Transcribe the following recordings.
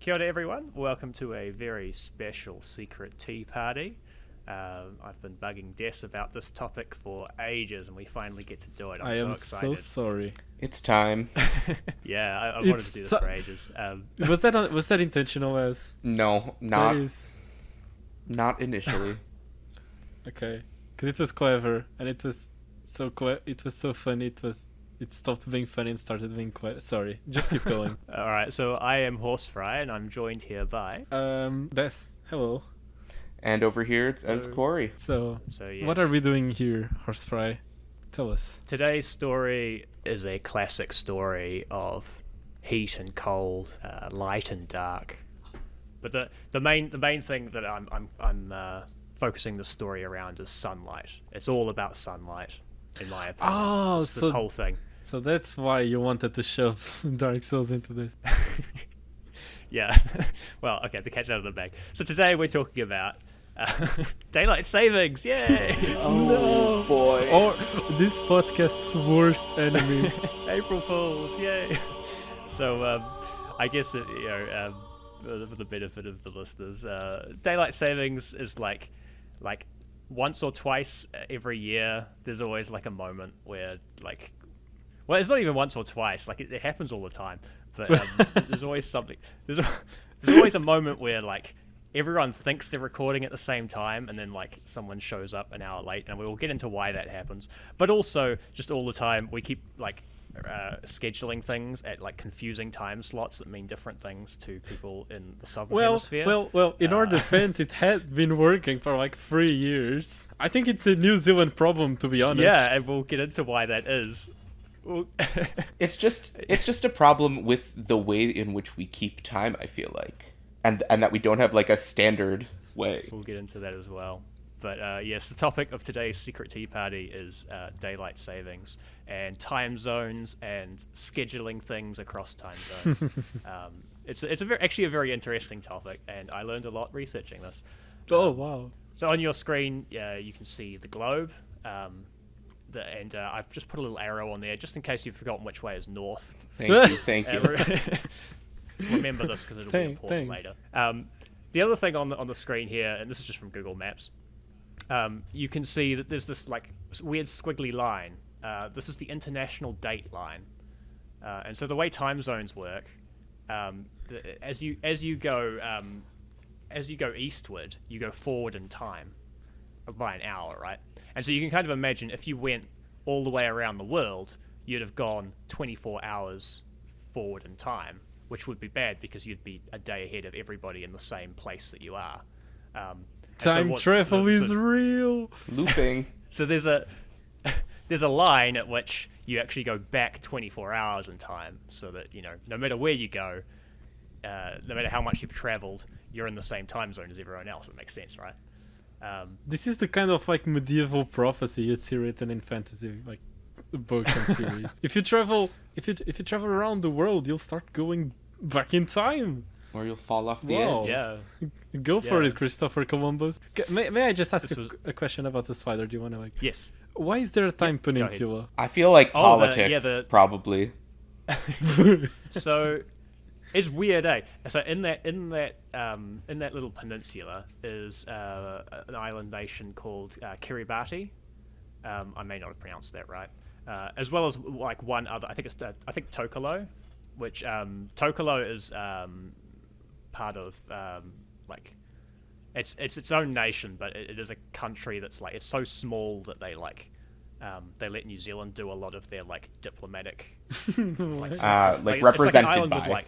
Kia ora everyone, welcome to a very special secret tea party. I've been bugging Des about this topic for ages and we finally get to do it. I'm so excited. I am so sorry. It's time. Yeah, I wanted to do this for ages. Was that intentional, as? No, not initially. Okay, because it was clever and it was so funny. It stopped being funny and started being sorry. Just keep going. All right, so I am Horsefry and I'm joined here by Des. Hello. And over here it's as Corey. So yes. What are we doing here, Horsefry? Tell us. Today's story is a classic story of heat and cold, light and dark. But the main thing that I'm focusing the story around is sunlight. It's all about sunlight, in my opinion. Oh, this whole thing. So that's why you wanted to shove Dark Souls into this. Yeah. Well, okay, the cat's out of the bag. So today we're talking about daylight savings. Yay! Oh no. Boy. Or this podcast's worst enemy. April Fools. Yay! So I guess for the benefit of the listeners, daylight savings is like once or twice every year. There's always like a moment where well, it's not even once or twice. Like it happens all the time. But there's always something. There's always a moment where like everyone thinks they're recording at the same time, and then like someone shows up an hour late, and we will get into why that happens. But also, just all the time, we keep like scheduling things at like confusing time slots that mean different things to people in the southern hemisphere. Well, in our defense, it had been working for like 3 years. I think it's a New Zealand problem, to be honest. Yeah, and we'll get into why that is. It's just a problem with the way in which we keep time, I feel like, and that we don't have like a standard way. We'll get into that as well. But yes, the topic of today's secret tea party is daylight savings and time zones and scheduling things across time zones. It's actually a very interesting topic, and I learned a lot researching this. Oh wow! So on your screen, you can see the globe. And I've just put a little arrow on there just in case you've forgotten which way is north. Thank you. Remember this because it'll be important later. The other thing on the screen here, and this is just from Google Maps, you can see that there's this like weird squiggly line. This is the international date line, and so the way time zones work, as you go eastward, you go forward in time by an hour, right? And so you can kind of imagine if you went all the way around the world, you'd have gone 24 hours forward in time, which would be bad because you'd be a day ahead of everybody in the same place that you are. Time travel is real. Looping. So there's a line at which you actually go back 24 hours in time, so that no matter where you go, no matter how much you've traveled, you're in the same time zone as everyone else. It makes sense, right? This is the kind of like medieval prophecy you'd see written in fantasy like books and series. If you travel around the world, you'll start going back in time, or you'll fall off the edge. Yeah, go for it, Christopher Columbus. May I just ask a question about the spider? Do you want to like? Yes. Why is there a time peninsula? I feel like politics, probably. So. It's weird, eh? So in that little peninsula is an island nation called Kiribati. I may not have pronounced that right. As well as like one other. I think Tokolo, which Tokolo is part of like it's its own nation, but it is a country that's like it's so small that they let New Zealand do a lot of their like diplomatic represented by.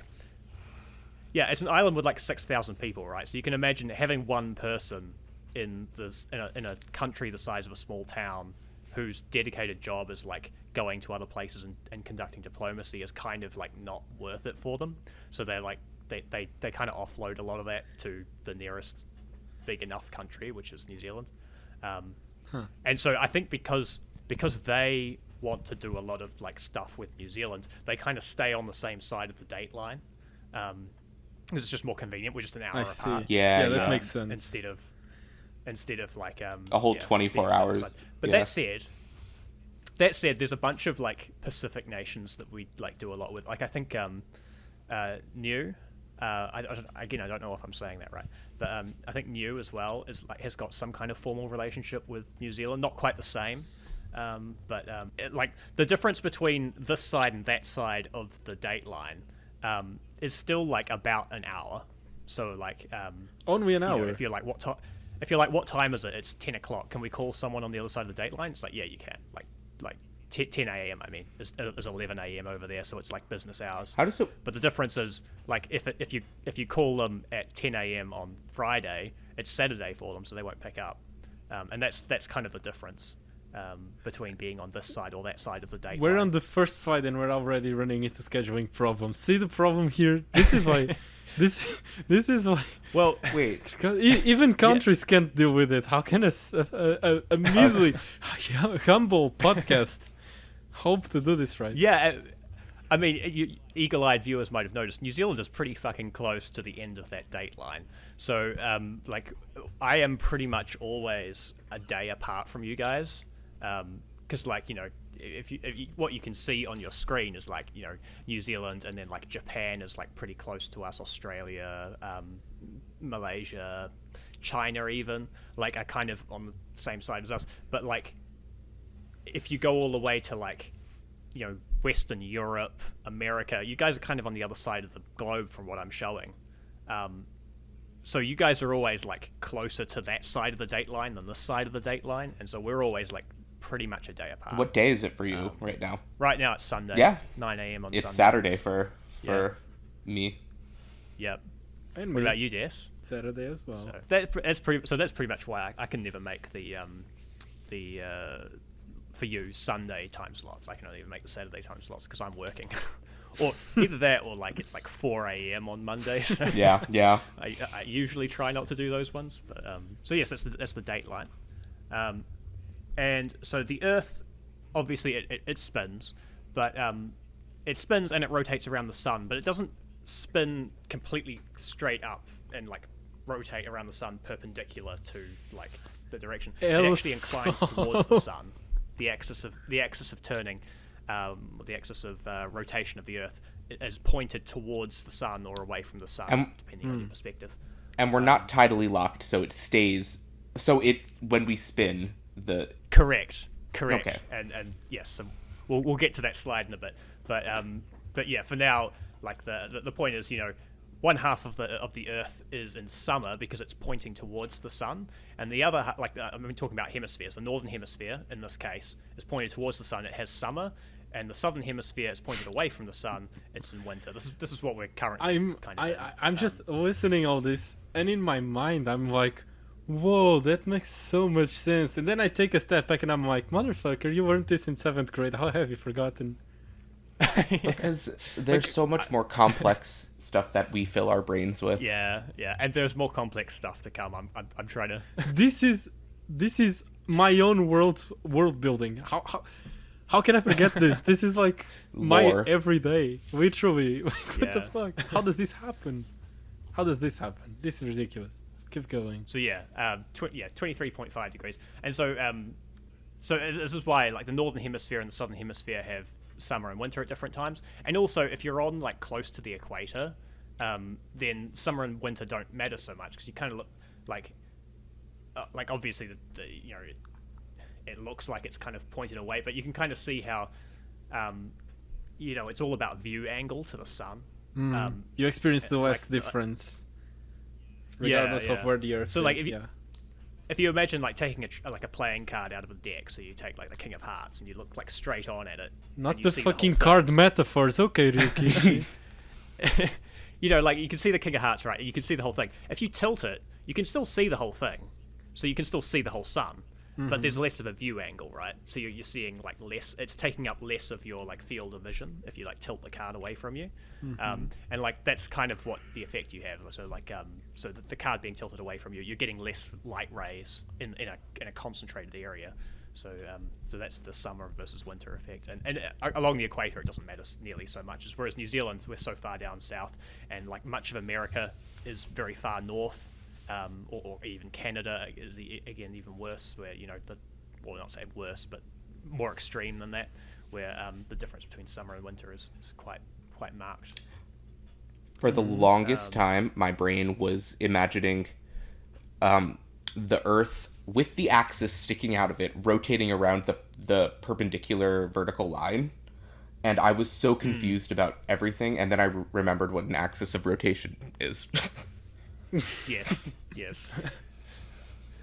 Yeah, it's an island with like 6,000 people, right? So you can imagine having one person in a country the size of a small town whose dedicated job is like going to other places and conducting diplomacy is kind of like not worth it for them. So they're like they kind of offload a lot of that to the nearest big enough country, which is New Zealand. And so I think because they want to do a lot of like stuff with New Zealand, they kind of stay on the same side of the date line. It's just more convenient. We're just an hour apart. Yeah, that makes sense. Instead of like a whole 24 hours. But that said, there's a bunch of like Pacific nations that we like do a lot with. Like I think Niue. I don't know if I'm saying that right, but I think Niue as well has got some kind of formal relationship with New Zealand. Not quite the same, but like the difference between this side and that side of the date line is still like about an hour. So like only an hour. You know, if you're like what time is it? It's 10 o'clock. Can we call someone on the other side of the date line? It's like, yeah, you can. Like 10 a.m. I mean, is 11 a.m. over there, so it's like business hours. How does it? But the difference is like if you call them at 10 a.m. on Friday, it's Saturday for them, so they won't pick up. And that's kind of the difference between being on this side or that side of the date. We're line. on the first side and we're already running into scheduling problems. See the problem here? This is why. this is why. Well, wait. Even countries can't deal with it. How can a measly, humble podcast hope to do this right? Yeah, I mean, eagle-eyed viewers might have noticed New Zealand is pretty fucking close to the end of that date line. So, like, I am pretty much always a day apart from you guys, because, like, you know, if you what you can see on your screen is like, you know, New Zealand, and then like Japan is like pretty close to us, Australia, Malaysia, China even like are kind of on the same side as us. But like if you go all the way to like, you know, Western Europe, America, you guys are kind of on the other side of the globe from what I'm showing. So you guys are always like closer to that side of the date line than this side of the date line, and so we're always like pretty much a day apart. What day is it for you right now? Right now it's Sunday. Yeah. 9 a.m. on Sunday. It's Saturday for me. Yep. And what me. about you, Des? Saturday as well. So that's pretty much why I can never make the for you Sunday time slots. I can only even make the Saturday time slots because I'm working. Or either that or like it's like 4 a.m. on Mondays. Yeah. I usually try not to do those ones, but so yes, that's the date line. And so the Earth, obviously, it spins, but it spins and it rotates around the sun, but it doesn't spin completely straight up and like rotate around the sun perpendicular to like the direction. It actually inclines towards the sun. The axis of turning, the axis of rotation of the Earth is pointed towards the sun or away from the sun, depending on your perspective. And we're not tidally locked, so it stays. So when we spin. Correct. Okay. And yes, so we'll get to that slide in a bit, but yeah, for now, like the point is, you know, one half of the Earth is in summer because it's pointing towards the sun, and the other, like I'm talking about hemispheres. The northern hemisphere in this case is pointed towards the sun. It has summer, and the southern hemisphere is pointed away from the sun. It's in winter. This is what we're currently I'm just listening all this, and in my mind I'm like, whoa, that makes so much sense. And then I take a step back and I'm like, motherfucker, you learned this in 7th grade. How have you forgotten? Because there's so much more complex stuff that we fill our brains with. Yeah, and there's more complex stuff to come. I'm trying to. This is my own world building. How can I forget this? This is like my everyday, literally. Like, what the fuck? How does this happen? This is ridiculous. Keep going. So 23.5 degrees, and so this is why like the northern hemisphere and the southern hemisphere have summer and winter at different times. And also, if you're on like close to the equator, then summer and winter don't matter so much because you kind of look like obviously you know it looks like it's kind of pointed away, but you can kind of see how you know it's all about view angle to the sun. You experience the west difference. Regardless of where the Earth so like is, if you imagine like taking a playing card out of a deck, so you take like the King of Hearts and you look like straight on at it. Not the fucking card metaphors, okay, Ryukishi. You know, like you can see the King of Hearts, right? You can see the whole thing. If you tilt it, you can still see the whole thing, so you can still see the whole sun. but there's less of a view angle, right? So you're seeing like less. It's taking up less of your like field of vision if you like tilt the card away from you, and like that's kind of what the effect you have. So like so the card being tilted away from you, you're getting less light rays in a concentrated area. So so that's the summer versus winter effect, and along the equator it doesn't matter nearly so much. Whereas New Zealand, we're so far down south, and like much of America is very far north. Or even Canada is again even worse, where well, not say worse, but more extreme than that, where the difference between summer and winter is quite marked. For the longest time, my brain was imagining the Earth with the axis sticking out of it, rotating around the perpendicular vertical line, and I was so confused about everything. And then I remembered what an axis of rotation is. Yes.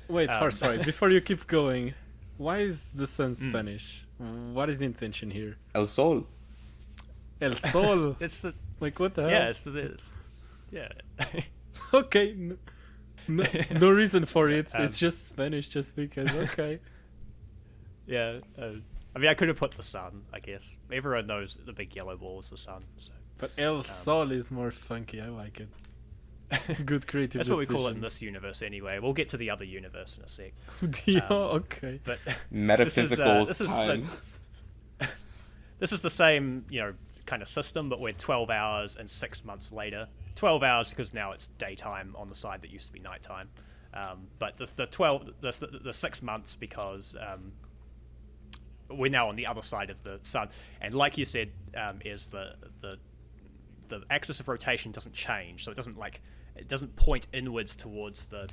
Wait, Horsefly, before you keep going, why is the sun Spanish? What is the intention here? El Sol. El Sol. It's the Like, what the hell? yeah. It's yeah. Okay, no reason for it. It's just Spanish, just because. Okay. Yeah. I mean, I could have put the sun. I guess everyone knows that the big yellow ball is the sun. So. But El Sol is more funky. I like it. Good creative That's what we decision. call it in this universe, anyway. We'll get to the other universe in a sec. Okay. But Metaphysical this is time. this is the same, kind of system, but we're 12 hours and 6 months later. 12 hours because now it's daytime on the side that used to be nighttime. But the 6 months because we're now on the other side of the sun. And like you said, is the axis of rotation doesn't change, so it doesn't point inwards towards the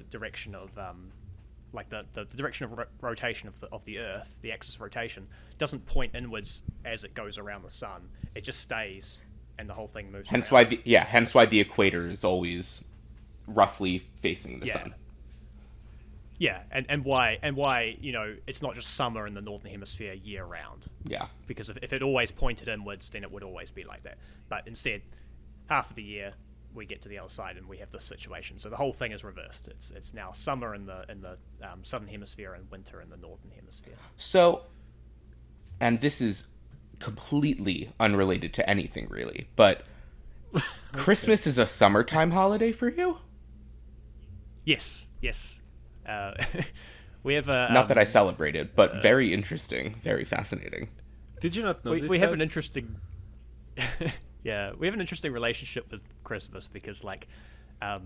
direction of the direction of rotation of the Earth. The axis of rotation doesn't point inwards as it goes around the sun. It just stays, and the whole thing moves. Hence around. why the equator is always roughly facing the sun. Yeah, and why it's not just summer in the northern hemisphere year round. Yeah. Because if it always pointed inwards, then it would always be like that. But instead, half of the year we get to the other side and we have this situation. So the whole thing is reversed. It's now summer in the southern hemisphere and winter in the northern hemisphere. So, and this is completely unrelated to anything really, but Christmas is a summertime holiday for you? Yes. We have a not that I celebrated, but very interesting, very fascinating. Did you not know this? We have an interesting we have an interesting relationship with Christmas because a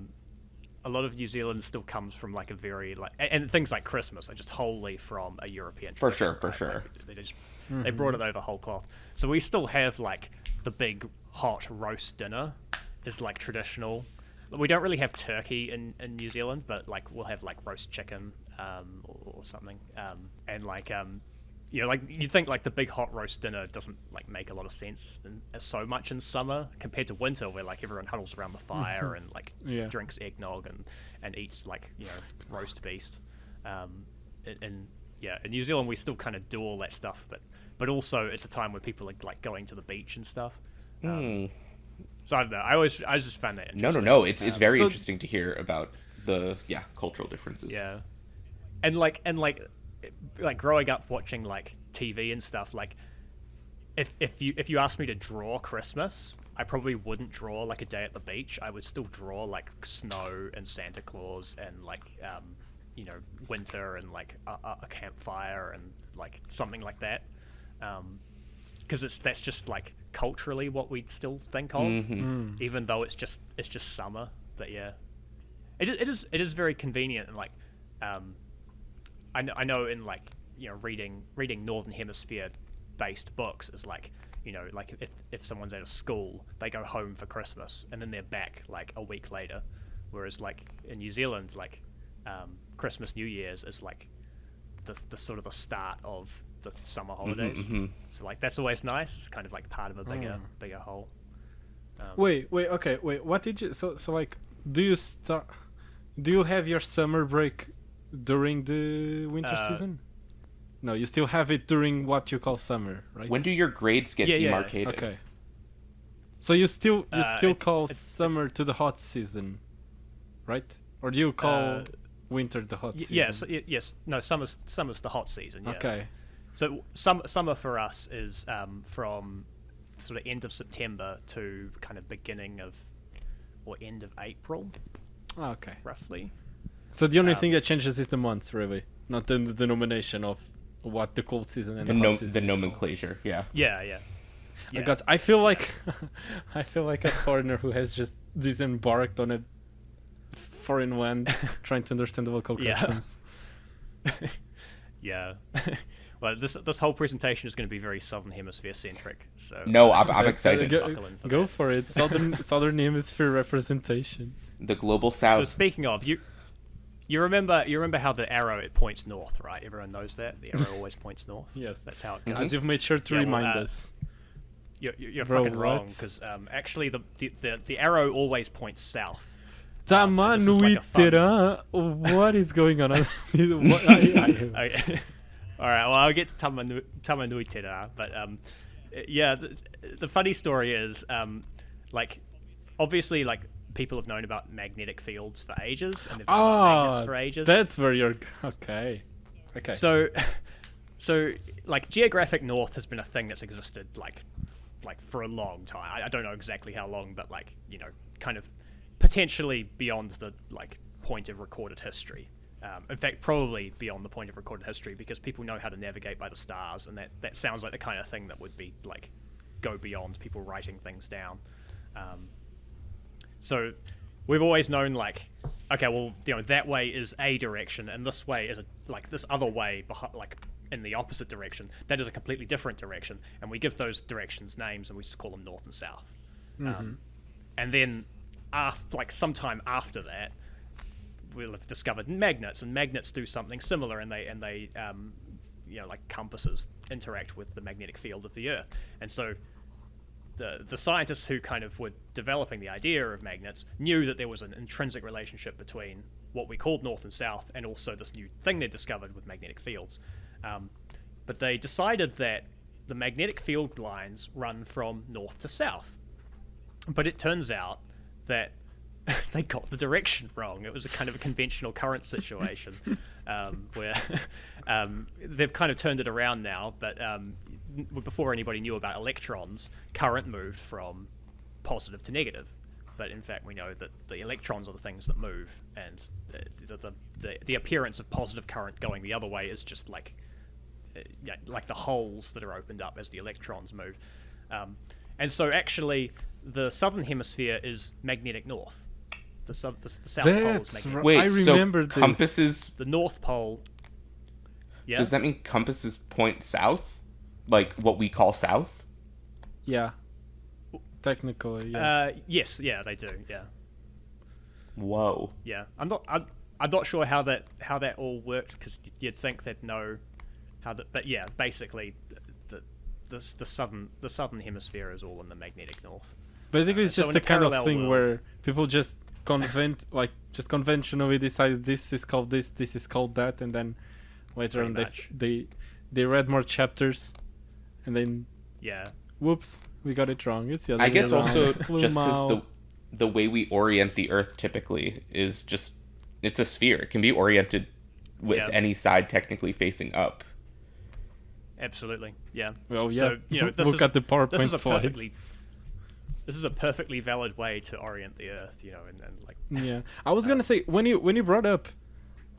lot of New Zealand still comes from like a very and things like Christmas are just wholly from a European tradition. For sure. They brought it over whole cloth. So we still have like the big hot roast dinner is like traditional. We don't really have turkey in New Zealand, but like we'll have like roast chicken or something. And you'd think like the big hot roast dinner doesn't like make a lot of sense so much in summer compared to winter, where like everyone huddles around the fire and like drinks eggnog and eats like roast beast. In New Zealand we still kind of do all that stuff, but also it's a time where people are like going to the beach and stuff. So I don't know. I just found that interesting. No. It's very interesting to hear about the cultural differences. Yeah, and like growing up watching like TV and stuff. Like, if you asked me to draw Christmas, I probably wouldn't draw like a day at the beach. I would still draw like snow and Santa Claus and like winter and like a campfire and like something like that. Because that's just like culturally what we still think of, even though it's just summer. But yeah, it is very convenient and like I know in like reading Northern Hemisphere based books is like like if someone's at a school, they go home for Christmas and then they're back like a week later, whereas like in New Zealand like Christmas New Year's is like the sort of the start of the summer holidays. So like that's always nice. It's kind of like part of a bigger whole. Wait, what did you so like do you have your summer break during the winter season? No, you still have it during what you call summer, right? When do your grades get demarcated? Okay. So you still call summer to the hot season, right? Or do you call winter the hot season. Yes. No, summer's the hot season. Yeah. Okay. So summer for us is from sort of end of September to kind of beginning of or end of April. Oh, okay. Roughly. So the only thing that changes is the months, really, not the denomination of what the cold season and the hot season the is nomenclature. Yeah. Yeah. I feel like a foreigner who has just disembarked on a foreign land, trying to understand the local customs. Yeah. Well, this whole presentation is going to be very Southern Hemisphere centric. So No, I'm excited. Go for it. Southern Hemisphere representation. The global South. So speaking of, you remember how the arrow, it points north, right? Everyone knows that the arrow always points north. Yes, that's how it goes. As you've made sure to remind us. You're Bro, fucking wrong, because actually the arrow always points south. Tamanuitera, what is going on? All right, well, I'll get to Tamanuitera, but yeah, the funny story is, like, obviously, like, people have known about magnetic fields for ages, and they've known about magnets for ages. That's where you're... Okay. So, like, geographic north has been a thing that's existed, like for a long time. I don't know exactly how long, but, like, you know, kind of potentially beyond the, like, point of recorded history. In fact, probably beyond the point of recorded history, because people know how to navigate by the stars, and that sounds like the kind of thing that would be, like, go beyond people writing things down. So we've always known, like, okay, well, you know, that way is a direction, and this way is this other way, like, in the opposite direction, that is a completely different direction, and we give those directions names, and we just call them north and south. And then, sometime after that, we'll have discovered magnets, and magnets do something similar, and they you know, like compasses interact with the magnetic field of the Earth, and so the scientists who kind of were developing the idea of magnets knew that there was an intrinsic relationship between what we called north and south, and also this new thing they discovered with magnetic fields. But they decided that the magnetic field lines run from north to south. But it turns out that they got the direction wrong. It was a kind of a conventional current situation where they've kind of turned it around now, but before anybody knew about electrons, current moved from positive to negative. But in fact, we know that the electrons are the things that move, and the appearance of positive current going the other way is just like the holes that are opened up as the electrons move. And so actually, the southern hemisphere is magnetic north. The south pole is magnetic. Wait, I remember so compasses... The north pole... Yeah? Does that mean compasses point south? Like what we call south? Yeah. Technically, yeah. Yes, yeah, they do, yeah. Whoa. Yeah. I'm not sure how that all worked, because you'd think they'd know how that... But yeah, basically, the southern hemisphere is all in the magnetic north. Basically, it's just the kind of thing world, where people just conventionally decided this is called this is called that, and then later on they read more chapters, and then whoops, we got it wrong. It's the other I guess way also around. just because the way we orient the Earth typically is just it's a sphere. It can be oriented with any side technically facing up. Absolutely, yeah. Well, yeah. So, you know, look at the PowerPoint slides. This is a perfectly valid way to orient the Earth, you know, and like. Yeah, I was gonna say when you brought up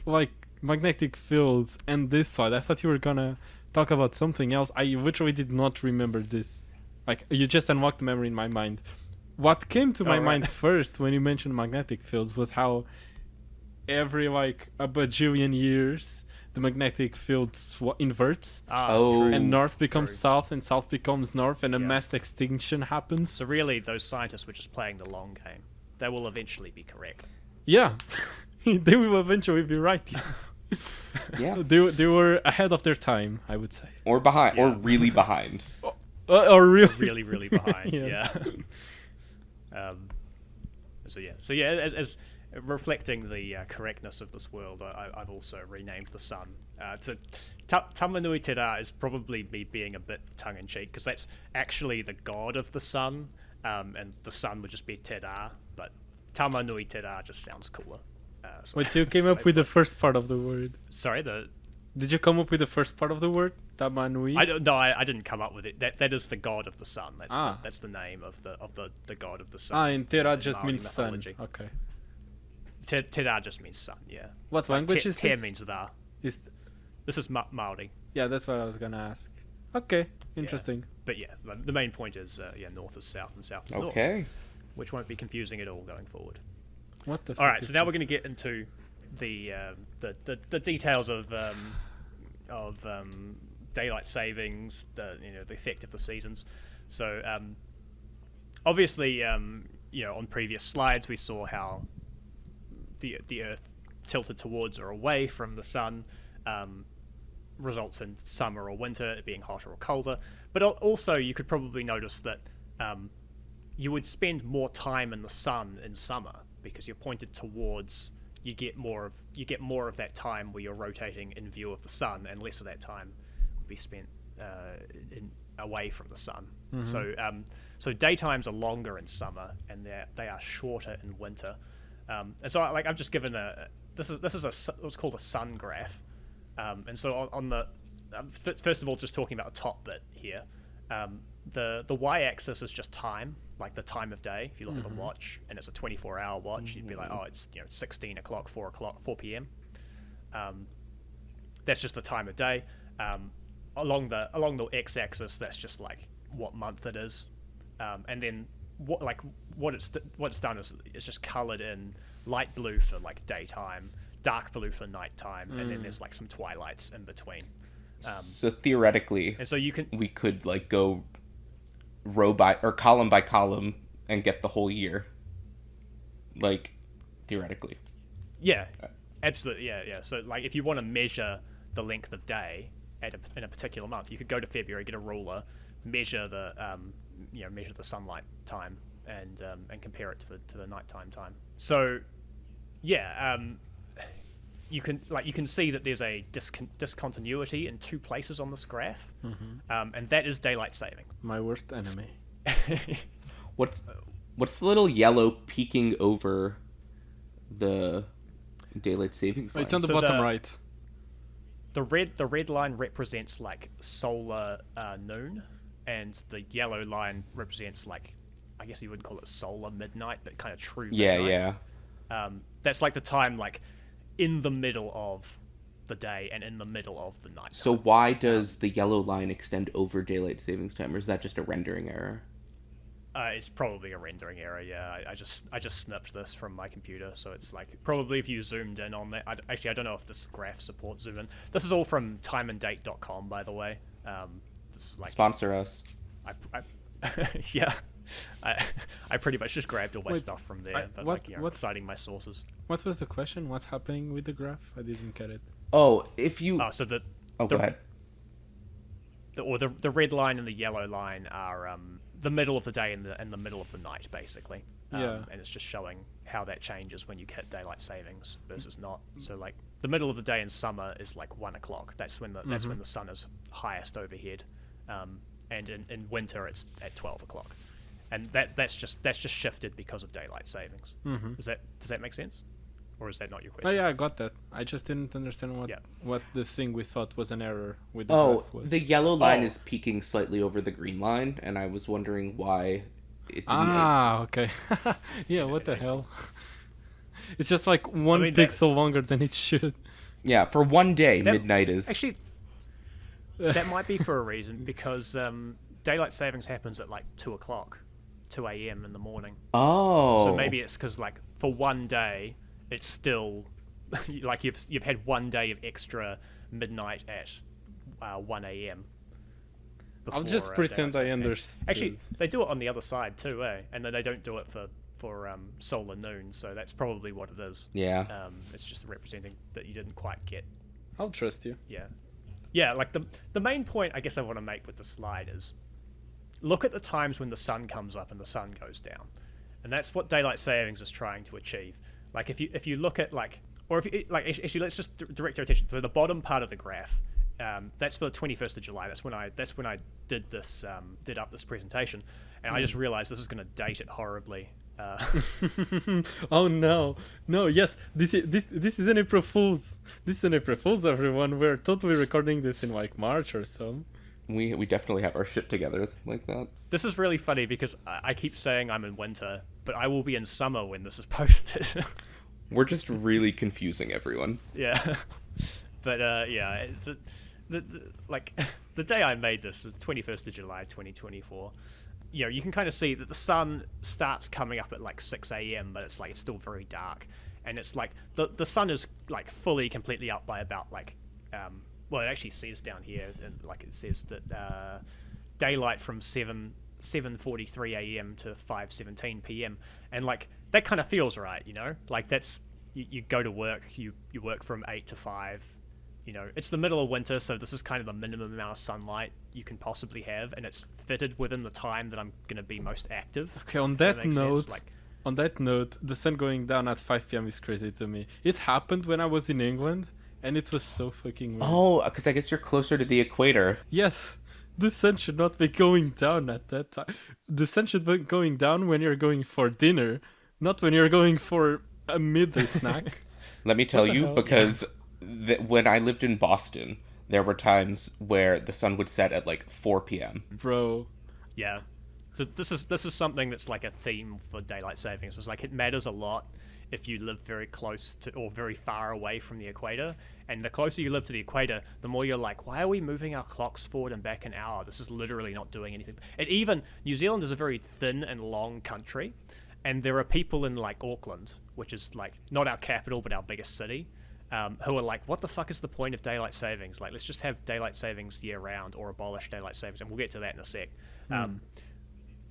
like magnetic fields and this side, I thought you were gonna talk about something else. I literally did not remember this. Like, you just unlocked the memory in my mind. What came to my mind first when you mentioned magnetic fields was how every like a bajillion years the magnetic field inverts, and north becomes south, and south becomes north, and a mass extinction happens. So really, those scientists were just playing the long game. They will eventually be correct. Yeah, they will eventually be right. Yeah, they were ahead of their time, I would say, or behind, or really behind, or really, really behind. Yeah. So as reflecting the correctness of this world, I've also renamed the sun. Tamanuitera is probably me being a bit tongue-in-cheek, because that's actually the god of the sun, and the sun would just be Tera, but Tamanuitera just sounds cooler. Wait, so you came up with the first part of the word? Sorry, Did you come up with the first part of the word? Tamanui? I didn't come up with it. That is the god of the sun. That's the name of the god of the sun. And Tera in just Maori means sun. mythology. Okay. Tera just means sun. Yeah. What language is Te this? means da. Is This is Maori. Yeah, that's what I was gonna ask. Okay, interesting. But yeah, the main point is north is south and south is north. Okay. Which won't be confusing at all going forward. What the? All right, so now we're going to get into the details of daylight savings, the effect of the seasons. So obviously, on previous slides we saw how the Earth tilted towards or away from the sun results in summer or winter, it being hotter or colder. But also, you could probably notice that you would spend more time in the sun in summer because you're pointed towards. You get more of that time where you're rotating in view of the sun, and less of that time would be spent away from the sun. Mm-hmm. So daytimes are longer in summer, and they are shorter in winter. And so I've just given this is what's called a sun graph. And so on the first of all, just talking about the top bit here, the y-axis is just time, like the time of day. If you look at the watch, and it's a 24-hour watch, you'd be like, oh, it's 16 o'clock, 4 p.m. That's just the time of day. Along the x-axis, that's just like what month it is, and then what it's done is it's just coloured in light blue for like daytime, dark blue for nighttime, and then there's like some twilights in between. So theoretically, and so we could like go row by or column by column and get the whole year. Like theoretically. Yeah, absolutely. Yeah. So like if you want to measure the length of day in a particular month, you could go to February, get a ruler, measure the sunlight time, and compare it to the nighttime time. So yeah. You can see that there's a discontinuity in two places on this graph, and that is daylight saving. My worst enemy. What's the little yellow peeking over the daylight savings line? It's on the bottom right. The red line represents like solar noon, and the yellow line represents like, I guess you would call it solar midnight, but kind of true midnight. Yeah. That's like the time like in the middle of the day and in the middle of the night. So why does the yellow line extend over daylight savings time, or is that just a rendering error? It's probably a rendering error. Yeah, I just snipped this from my computer, so it's like probably if you zoomed in on that. I don't know if this graph supports zoom in. This is all from timeanddate.com, by the way. This is like sponsor us. Yeah. I pretty much just grabbed all my stuff from there, citing my sources. What was the question? What's happening with the graph? I didn't get it. Oh, if you... go ahead. The red line and the yellow line are the middle of the day and the middle of the night, basically. And it's just showing how that changes when you hit daylight savings versus not. So, like, the middle of the day in summer is like 1 o'clock. That's when the sun is highest overhead. And in winter, it's at 12 o'clock. And that's just shifted because of daylight savings. Does that make sense, or is that not your question? Oh yeah, I got that. I just didn't understand what the thing we thought was an error with the graph was. The yellow line is peaking slightly over the green line, and I was wondering why it didn't. Okay. Yeah, what the hell? It's just like one pixel longer than it should. Yeah, for one day, midnight is actually. That might be for a reason, because daylight savings happens at like 2 a.m. in the morning. Oh. So maybe it's because like for one day, it's still like you've had 1 day of extra midnight at 1 a.m. I'll just pretend I understood. Actually, they do it on the other side too, and then they don't do it for solar noon. So that's probably what it is. Yeah. It's just representing that you didn't quite get. I'll trust you. Yeah. Yeah, like the main point I guess I want to make with the slide is look at the times when the sun comes up and the sun goes down. And that's what daylight savings is trying to achieve. Like if you look at actually let's just direct our attention to the bottom part of the graph. That's for the 21st of July. That's when I did up this presentation, and I just realized this is going to date it horribly. Oh no, no, yes, this is an April Fool's. This is an April Fool's, everyone. We're totally recording this in like March or so. We definitely have our shit together like that. This is really funny because I keep saying I'm in winter, but I will be in summer when this is posted. We're just really confusing everyone. Yeah. But yeah, like the day I made this was 21st of July 2024. You know, you can kind of see that the sun starts coming up at like 6 a.m., but it's still very dark, and it's like the sun is like fully completely up by about like well, it actually says down here, and like it says that daylight from 7:43 a.m. to 5:17 p.m. and like that kind of feels right, you know, like that's you go to work, you work from 8 to 5. You know, it's the middle of winter, so this is kind of the minimum amount of sunlight you can possibly have, and it's fitted within the time that I'm going to be most active. Okay, on that note, the sun going down at 5 p.m. is crazy to me. It happened when I was in England, and it was so fucking weird. Oh, because I guess you're closer to the equator. Yes, the sun should not be going down at that time. The sun should be going down when you're going for dinner, not when you're going for a midday snack. Let me tell What the you, hell? because when I lived in Boston, there were times where the sun would set at like 4 p.m. Bro. Yeah. So this is something that's like a theme for daylight savings. It's like it matters a lot if you live very close to or very far away from the equator. And the closer you live to the equator, the more you're like, why are we moving our clocks forward and back an hour? This is literally not doing anything. And even New Zealand is a very thin and long country. And there are people in like Auckland, which is like not our capital, but our biggest city, who are like, what the fuck is the point of daylight savings? Like, let's just have daylight savings year round or abolish daylight savings. And we'll get to that in a sec.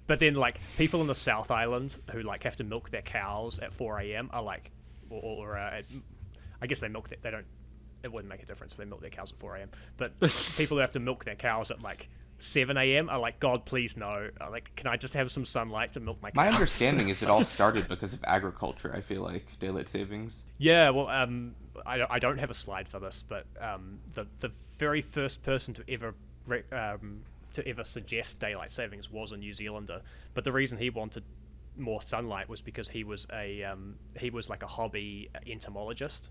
But then like people in the South Island who like have to milk their cows at 4 a.m. are like, I guess they milk they don't, it wouldn't make a difference if they milk their cows at 4 a.m. But people who have to milk their cows at like 7 a.m. are like, God, please no. Like, can I just have some sunlight to milk my cows? My understanding is it all started because of agriculture, I feel like, daylight savings. Yeah, well, I don't have a slide for this, but the very first person to ever suggest daylight savings was a New Zealander. But the reason he wanted more sunlight was because he was like a hobby entomologist.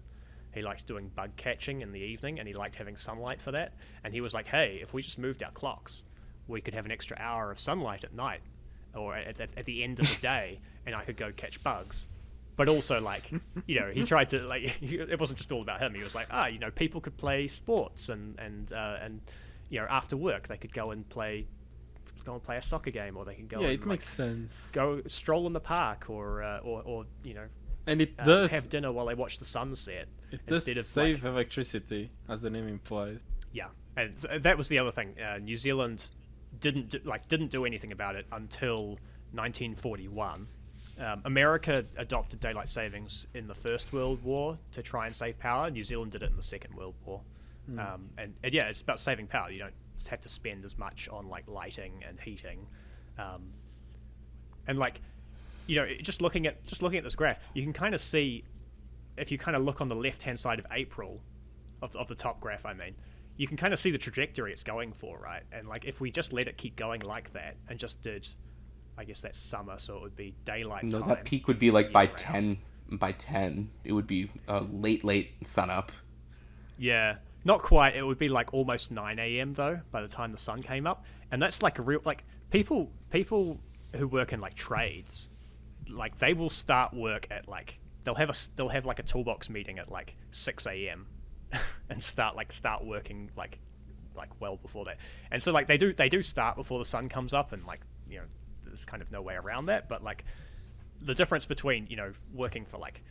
He liked doing bug catching in the evening, and he liked having sunlight for that. And he was like, hey, if we just moved our clocks, we could have an extra hour of sunlight at night or at the end of the day, and I could go catch bugs. But also, like, you know, he tried to, like, it wasn't just all about him. He was like, you know, people could play sports and you know, after work they could go and play a soccer game, or they can go and makes sense. go stroll in the park, or you know, And it does have dinner while they watch the sunset. It does instead of save electricity, as the name implies. Yeah, and so that was the other thing. New Zealand didn't do anything about it until 1941. America adopted daylight savings in the First World War to try and save power. New Zealand did it in the Second World War. And yeah, it's about saving power. You don't have to spend as much on like lighting and heating, and like, you know, just looking at this graph, you can kind of see, if you kind of look on the left hand side of April, of the top graph, I mean, you can kind of see the trajectory it's going for, right? And like, if we just let it keep going like that and just did, I guess that's summer, so it would be daylight time. No, that peak would be like by year-round. 10. By 10, it would be late sun up. Yeah, not quite. It would be like almost 9 a.m. though by the time the sun came up, and that's like a real, like, people who work in like trades, like they will start work at like, they'll have like a toolbox meeting at like 6 a.m. and start working like well before that. And so like they do start before the sun comes up, and like, you know, there's kind of no way around that. But like, the difference between, you know, working for like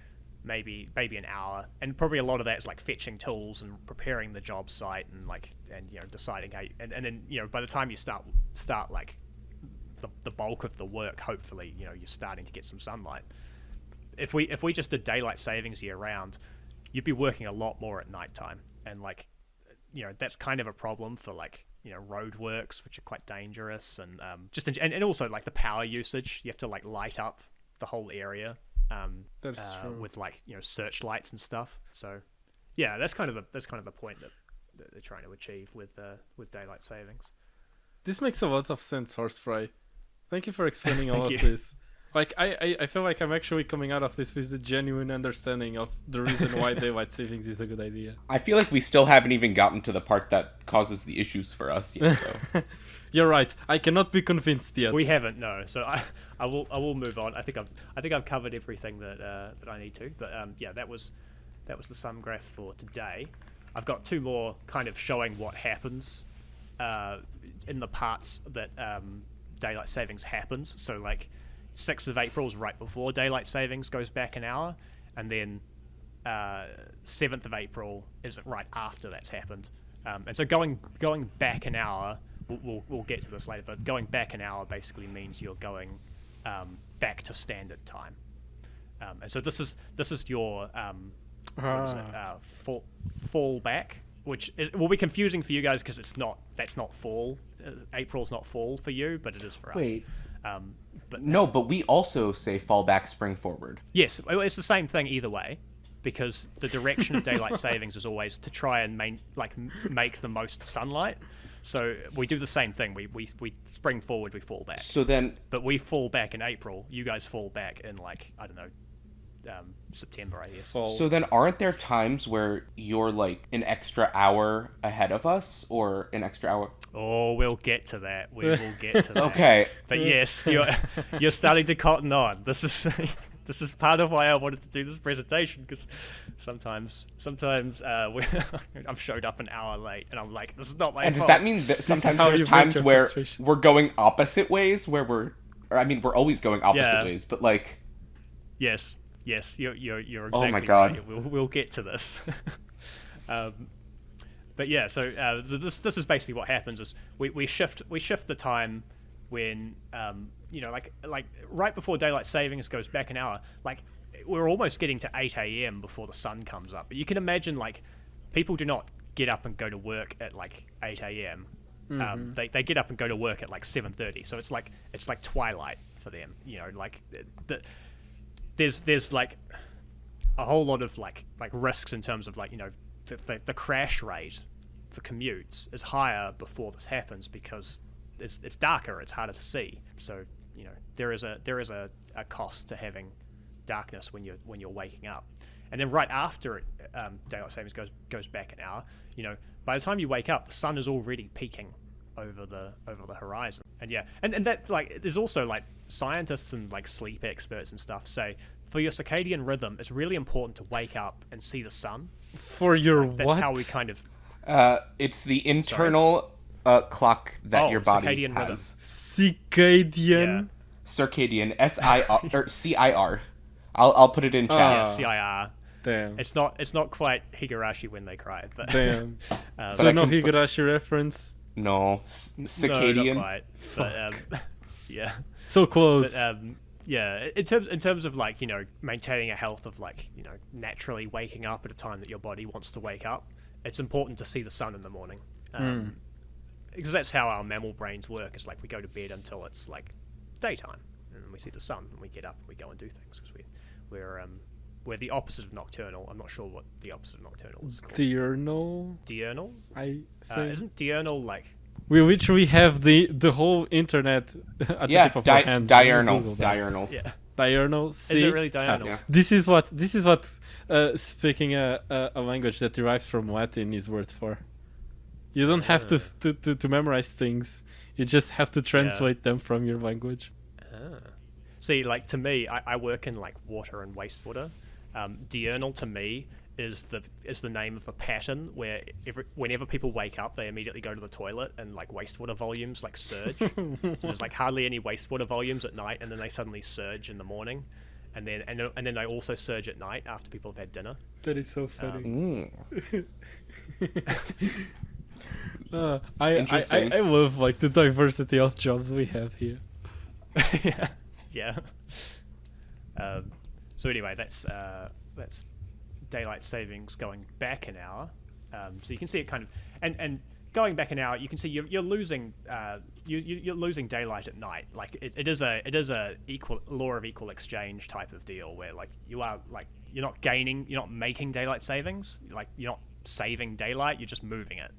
maybe an hour, and probably a lot of that is like fetching tools and preparing the job site and like, and you know, deciding how and then, you know, by the time you start like the bulk of the work, hopefully, you know, you're starting to get some sunlight. If we just did daylight savings year round, you'd be working a lot more at nighttime, and like, you know, that's kind of a problem for like, you know, road works, which are quite dangerous, and and also like the power usage. You have to like light up the whole area That's true. with like, you know, searchlights and stuff. So yeah, that's kind of the point that they're trying to achieve with daylight savings. This makes a lot of sense, Horsefry. Thank you for explaining all Thank of you. this. Like I feel like I'm actually coming out of this with the genuine understanding of the reason why daylight savings is a good idea. I feel like we still haven't even gotten to the part that causes the issues for us yet, though. You're right. I cannot be convinced yet. We haven't, no. So I will move on. I think I've covered everything that I need to. But yeah, that was the sum graph for today. I've got two more kind of showing what happens in the parts that daylight savings happens. So like 6th of April is right before daylight savings goes back an hour, and then 7th of April is right after that's happened. And so going back an hour, we'll get to this later, but going back an hour basically means you're going back to standard time. And so this is your what is it? Fallback, which will be confusing for you guys because that's not fall. April's not fall for you, but it is for us. Wait. But No, but we also say fall back, spring forward. yes, it's the same thing either way, because the direction of daylight savings is always to try and make the most sunlight. So we do the same thing. We spring forward, we fall back. So then, But we fall back in April. You guys fall back in I don't know, September, I guess. Fall. so then, aren't there times where you're like an extra hour ahead of us, or an extra hour? Oh, we'll get to that. We will get to that. Okay. But yes, you're starting to cotton on. This is part of why I wanted to do this presentation, because sometimes I've showed up an hour late and I'm like, this is not my And fault. does that mean that sometimes how there's you vent times your where frustrations. we're going opposite ways, we're always going opposite Yeah. ways, but like, Yes, you're exactly Oh my God. right. We'll get to this. But yeah, so this is basically what happens is we shift the time when like right before daylight savings goes back an hour. Like we're almost getting to 8 a.m. before the sun comes up. But you can imagine like people do not get up and go to work at like 8 a.m. They get up and go to work at like 7:30. So it's like twilight for them. Like there's like a whole lot of like risks in terms of like the crash rate for commutes is higher before this happens because it's darker, it's harder to see. So there is a cost to having darkness when you're waking up. And then right after it, daylight savings goes back an hour. By the time you wake up, the sun is already peaking over the horizon. And yeah, and that like there's also like scientists and like sleep experts and stuff say for your circadian rhythm, it's really important to wake up and see the sun. For your That's what? how we kind of it's the internal clock that your body circadian rhythm. has. Circadian. Circadian, SIR or CIR. I'll put it in chat. Yeah, CIR. Damn. It's not quite Higurashi when they cry, but Damn. But So I no can put- Higurashi reference. No, no, circadian. not quite. But yeah. So close. But yeah, in terms of like maintaining a health of like naturally waking up at a time that your body wants to wake up, it's important to see the sun in the morning, because that's how our mammal brains work. It's like we go to bed until it's like daytime, and then we see the sun, and we get up and we go and do things because we're the opposite of nocturnal. I'm not sure what the opposite of nocturnal is called. Diurnal. Diurnal? I think. Isn't diurnal like? We literally have the whole internet at Yeah, the tip of our hands. diurnal. Google that. Diurnal. Yeah. Diurnal. Is it really diurnal? Yeah. This is what speaking a language that derives from Latin is worth for. You don't have to memorize things. You just have to translate them from your language. See, like to me, I work in like water and wastewater. Diurnal to me is the name of the pattern where whenever people wake up, they immediately go to the toilet and like wastewater volumes like surge. So there's like hardly any wastewater volumes at night, and then they suddenly surge in the morning, and then they also surge at night after people have had dinner. That is so funny. Interesting. I love like the diversity of jobs we have here. Yeah. So anyway, that's daylight savings going back an hour. So you can see it kind of and going back an hour, you can see you're losing you're losing daylight at night. Like it is a equal law of equal exchange type of deal where like you are like you're not making daylight savings. Like you're not saving daylight. You're just moving it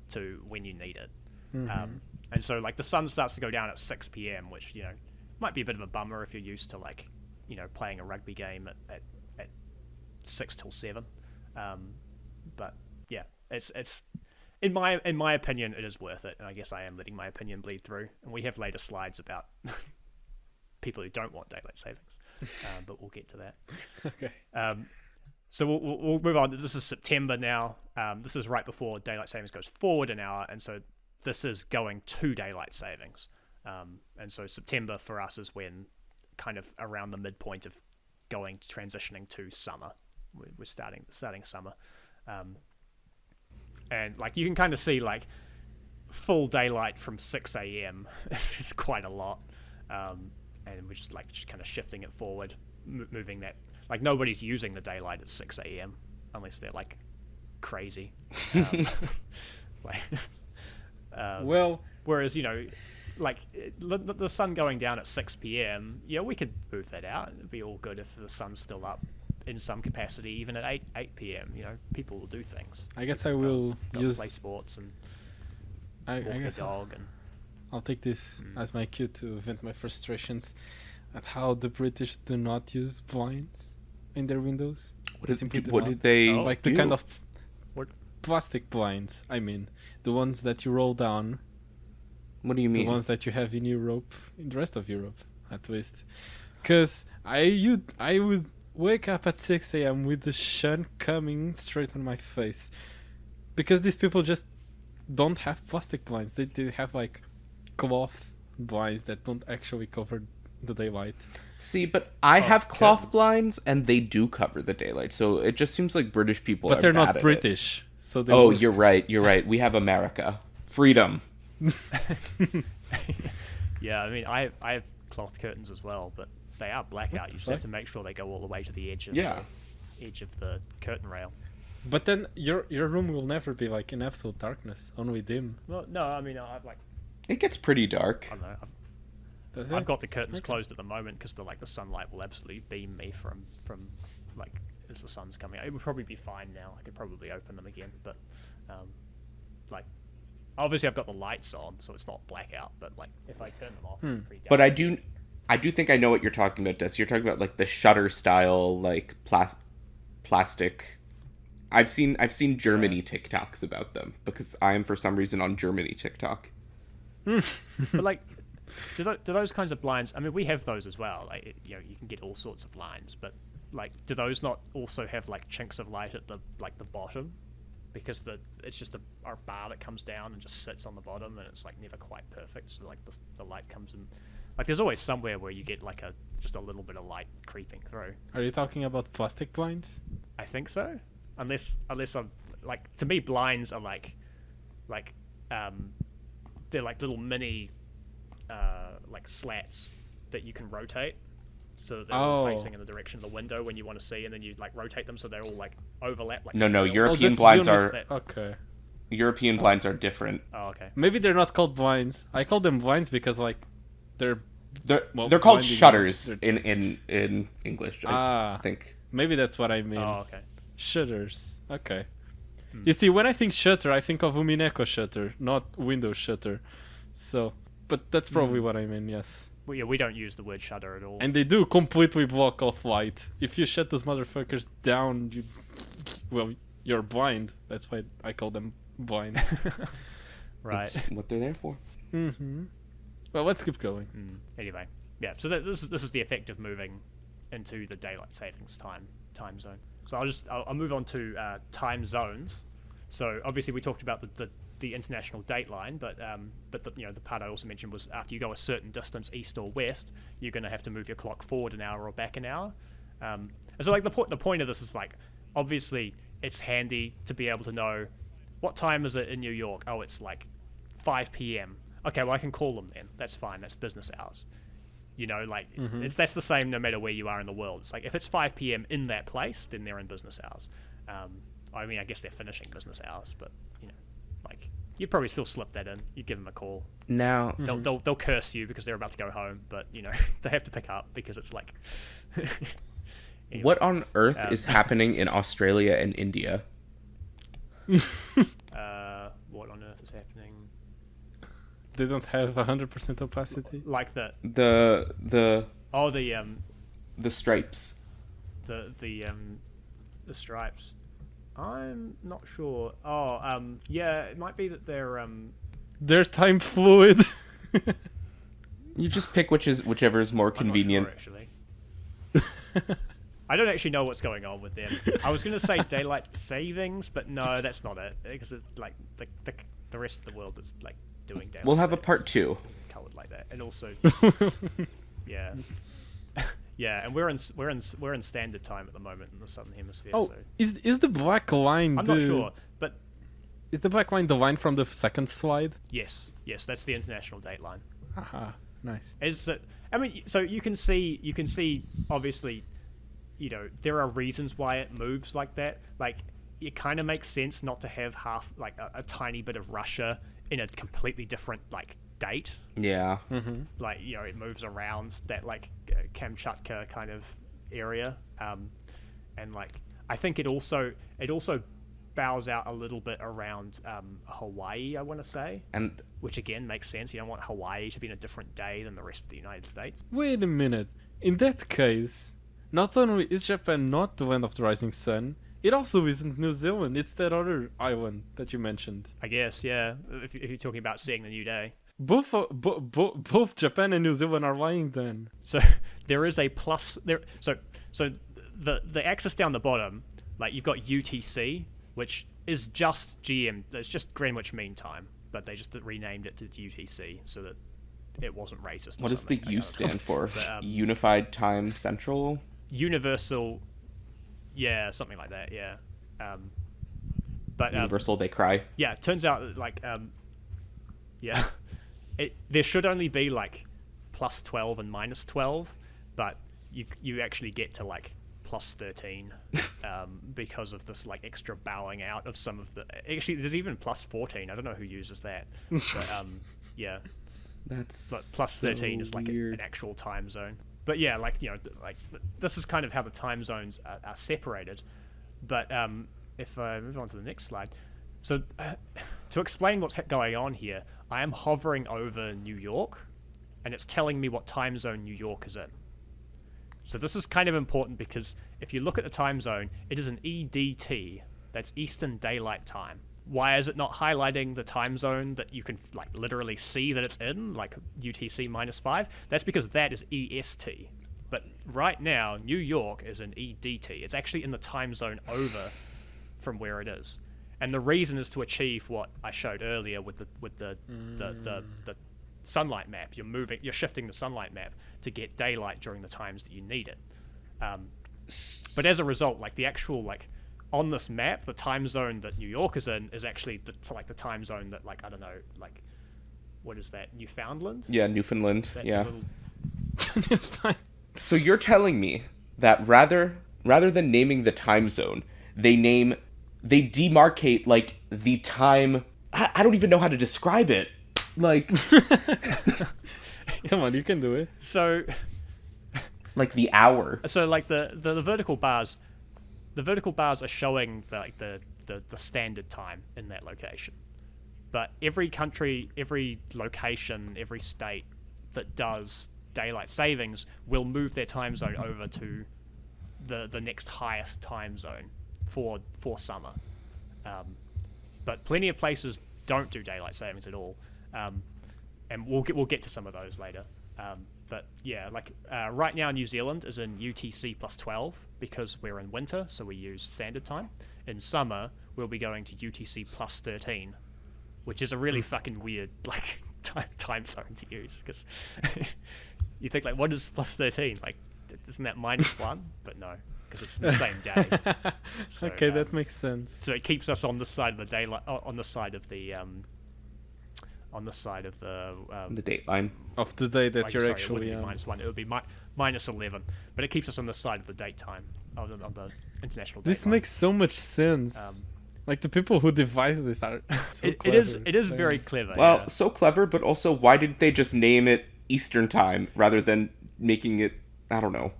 to when you need it. And so like the sun starts to go down at 6 p.m., which might be a bit of a bummer if you're used to like, playing a rugby game at 6 till 7. But yeah, it's in my opinion, it is worth it, and I guess I am letting my opinion bleed through. And we have later slides about people who don't want daylight savings, but we'll get to that. Okay. So we'll move on. This is September now. This is right before daylight savings goes forward an hour, and so this is going to daylight savings. And so September for us is when kind of around the midpoint of transitioning to summer. We're starting summer. And like you can kind of see like full daylight from 6 a.m. is quite a lot. And we're just kind of shifting it forward, moving that. Like nobody's using the daylight at 6 a.m. unless they're like crazy. Well, whereas like the sun going down at 6 p.m. Yeah, we could move that out. It'd be all good if the sun's still up in some capacity, even at 8 p.m. People will do things. I guess I will use play sports and I walk guess a dog and. I'll take this as my cue to vent my frustrations at how the British do not use blinds in their windows. What did they like do? the kind of What? plastic blinds? I mean, the ones that you roll down. What do you mean? The ones that you have in Europe, in the rest of Europe, at least. Because I would wake up at 6 a.m. with the sun coming straight on my face, because these people just don't have plastic blinds. They have like cloth blinds that don't actually cover the daylight. See, but I have cloth curtains. blinds, and they do cover the daylight. So it just seems like British people But are they're bad not at British, so they Oh, work. you're right. We have America. Freedom. Yeah, I mean, I have cloth curtains as well, but they are blackout. You just have to make sure they go all the way to the edge of the curtain rail. But then your room will never be like in absolute darkness, only dim. Well, no, I mean, I've like It gets pretty dark. I don't know. Does I've it? got the curtains Okay. closed at the moment because the sunlight will absolutely beam me from like as the sun's coming out. It would probably be fine now. I could probably open them again, but like obviously I've got the lights on, so it's not blackout. But like if I turn them off, it's pretty dark. But I do think I know what you're talking about, Des. You're talking about like the shutter style, like plastic. I've seen Germany TikToks about them because I am for some reason on Germany TikTok. But like, do those kinds of blinds? I mean, we have those as well. Like, you can get all sorts of blinds, but like, do those not also have like chinks of light at the bottom? Because it's just a bar that comes down and just sits on the bottom, and it's like never quite perfect. So like the light comes in. Like, there's always somewhere where you get like just a little bit of light creeping through. Are you talking about plastic blinds? I think so. Unless I'm like, to me, blinds are like they're like little mini like slats that you can rotate so that they're all facing in the direction of the window when you want to see, and then you like rotate them so they're all like overlap. Like No, squirrels. European that's blinds the only are thing- Okay. European blinds are different. Oh, okay. Maybe they're not called blinds. I call them blinds because like they're They're Well, called blinding, shutters they're- in English. I think. maybe that's what I mean. Oh, okay. Shutters. Okay. You see, when I think shutter, I think of Umineko shutter, not window shutter. So, but that's probably what I mean. Yes. Well, yeah, we don't use the word shutter at all. And they do completely block off light. If you shut those motherfuckers down, you're blind. That's why I call them blind. Right. That's what they're there for. Mm-hmm. Well, let's keep going. Anyway, yeah. So this is the effect of moving into the daylight savings time zone. So I'll move on to time zones. So obviously we talked about the international dateline, but the part I also mentioned was after you go a certain distance east or west, you're going to have to move your clock forward an hour or back an hour. And so like the point of this is like, obviously it's handy to be able to know what time is it in New York. Oh, it's like 5 p.m. Okay, well I can call them then. That's fine. That's business hours. That's the same no matter where you are in the world. It's like if it's 5 p.m. in that place, then they're in business hours. I mean, I guess they're finishing business hours, but like you'd probably still slip that in. You give them a call. Now, They'll curse you because they're about to go home, but they have to pick up because it's like. Anyway, what on earth is happening in Australia and India? what on earth is happening? they don't have 100% opacity. Like the The oh the stripes. the stripes. I'm not sure. Oh yeah, it might be that They're time fluid. You just pick whichever is more I'm not convenient. sure, actually. I don't actually know what's going on with them. I was going to say daylight savings, but no, that's not it. Because it's like the rest of the world is like doing daylight. We'll have a savings, part 2. colored like that, and also yeah, yeah, and we're in standard time at the moment in the southern hemisphere. Oh, So is the black line? I'm not sure, but Is the black line the line from the second slide? yes, that's the international date line. Haha, nice. Is that? I mean, so you can see obviously, you know, there are reasons why it moves like that. Like, it kind of makes sense not to have half like a tiny bit of Russia in a completely different like date. Yeah. Like, you know, it moves around that like Kamchatka kind of area, and like I think it also bows out a little bit around Hawaii, I want to say, And which again makes sense. You don't want Hawaii to be in a different day than the rest of the United States. Wait a minute. In that case, not only is Japan not the land of the rising sun, it also isn't New Zealand. It's that other island that you mentioned. I guess, yeah. If you're talking about seeing the new day. Both Japan and New Zealand are lying then. So there is a plus there. So the axis down the bottom, like you've got UTC, which is just GM. It's just Greenwich Mean Time, but they just renamed it to UTC so that it wasn't racist. what does the U stand for? But, Unified Time Central? Universal, yeah, something like that, yeah. But Universal They Cry. yeah, it turns out that, like yeah, there should only be like plus 12 and minus 12, but you actually get to like plus 13 because of this like extra bowing out of some of the. Actually, there's even plus 14. I don't know who uses that, but yeah. But Plus 13 is like an actual time zone. But yeah, like, you know, like this is kind of how the time zones are separated. But if I move on to the next slide, so to explain what's going on here, I am hovering over New York, and it's telling me what time zone New York is in. So this is kind of important because if you look at the time zone, it is an EDT. That's Eastern Daylight Time. Why is it not highlighting the time zone that you can like literally see that it's in, like UTC -5? That's because that is EST. But right now, New York is in EDT. It's actually in the time zone over from where it is. And the reason is to achieve what I showed earlier with the sunlight map. You're shifting the sunlight map to get daylight during the times that you need it. But as a result, like the actual like on this map, the time zone that New York is in is actually the time zone that, like, I don't know, like, what is that, Newfoundland? Yeah, Newfoundland. Yeah. Little... So you're telling me that rather than naming the time zone, they demarcate like the time. I don't even know how to describe it. Like, come on, you can do it. So, like the hour. So like the vertical bars. The vertical bars are showing the standard time in that location. But every country, every location, every state that does daylight savings will move their time zone over to the next highest time zone for summer. But plenty of places don't do daylight savings at all. And we'll get to some of those later. But yeah, like right now New Zealand is in UTC +12 because we're in winter, so we use standard time. In summer, we'll be going to UTC +13, which is a really fucking weird like time zone to use because you think like, what is +13? Like, isn't that -1? But no, because it's the same day. So, okay, that makes sense. So it keeps us on the side of the daylight, on the side of the The date line of the day that you're actually it wouldn't be -1, it would be -11, but it keeps us on the side of the date time of the international date This line. makes so much sense. Like the people who devised this are so it clever. it is very clever. Well, yeah. so clever, but also why didn't they just name it Eastern Time rather than making it, I don't know.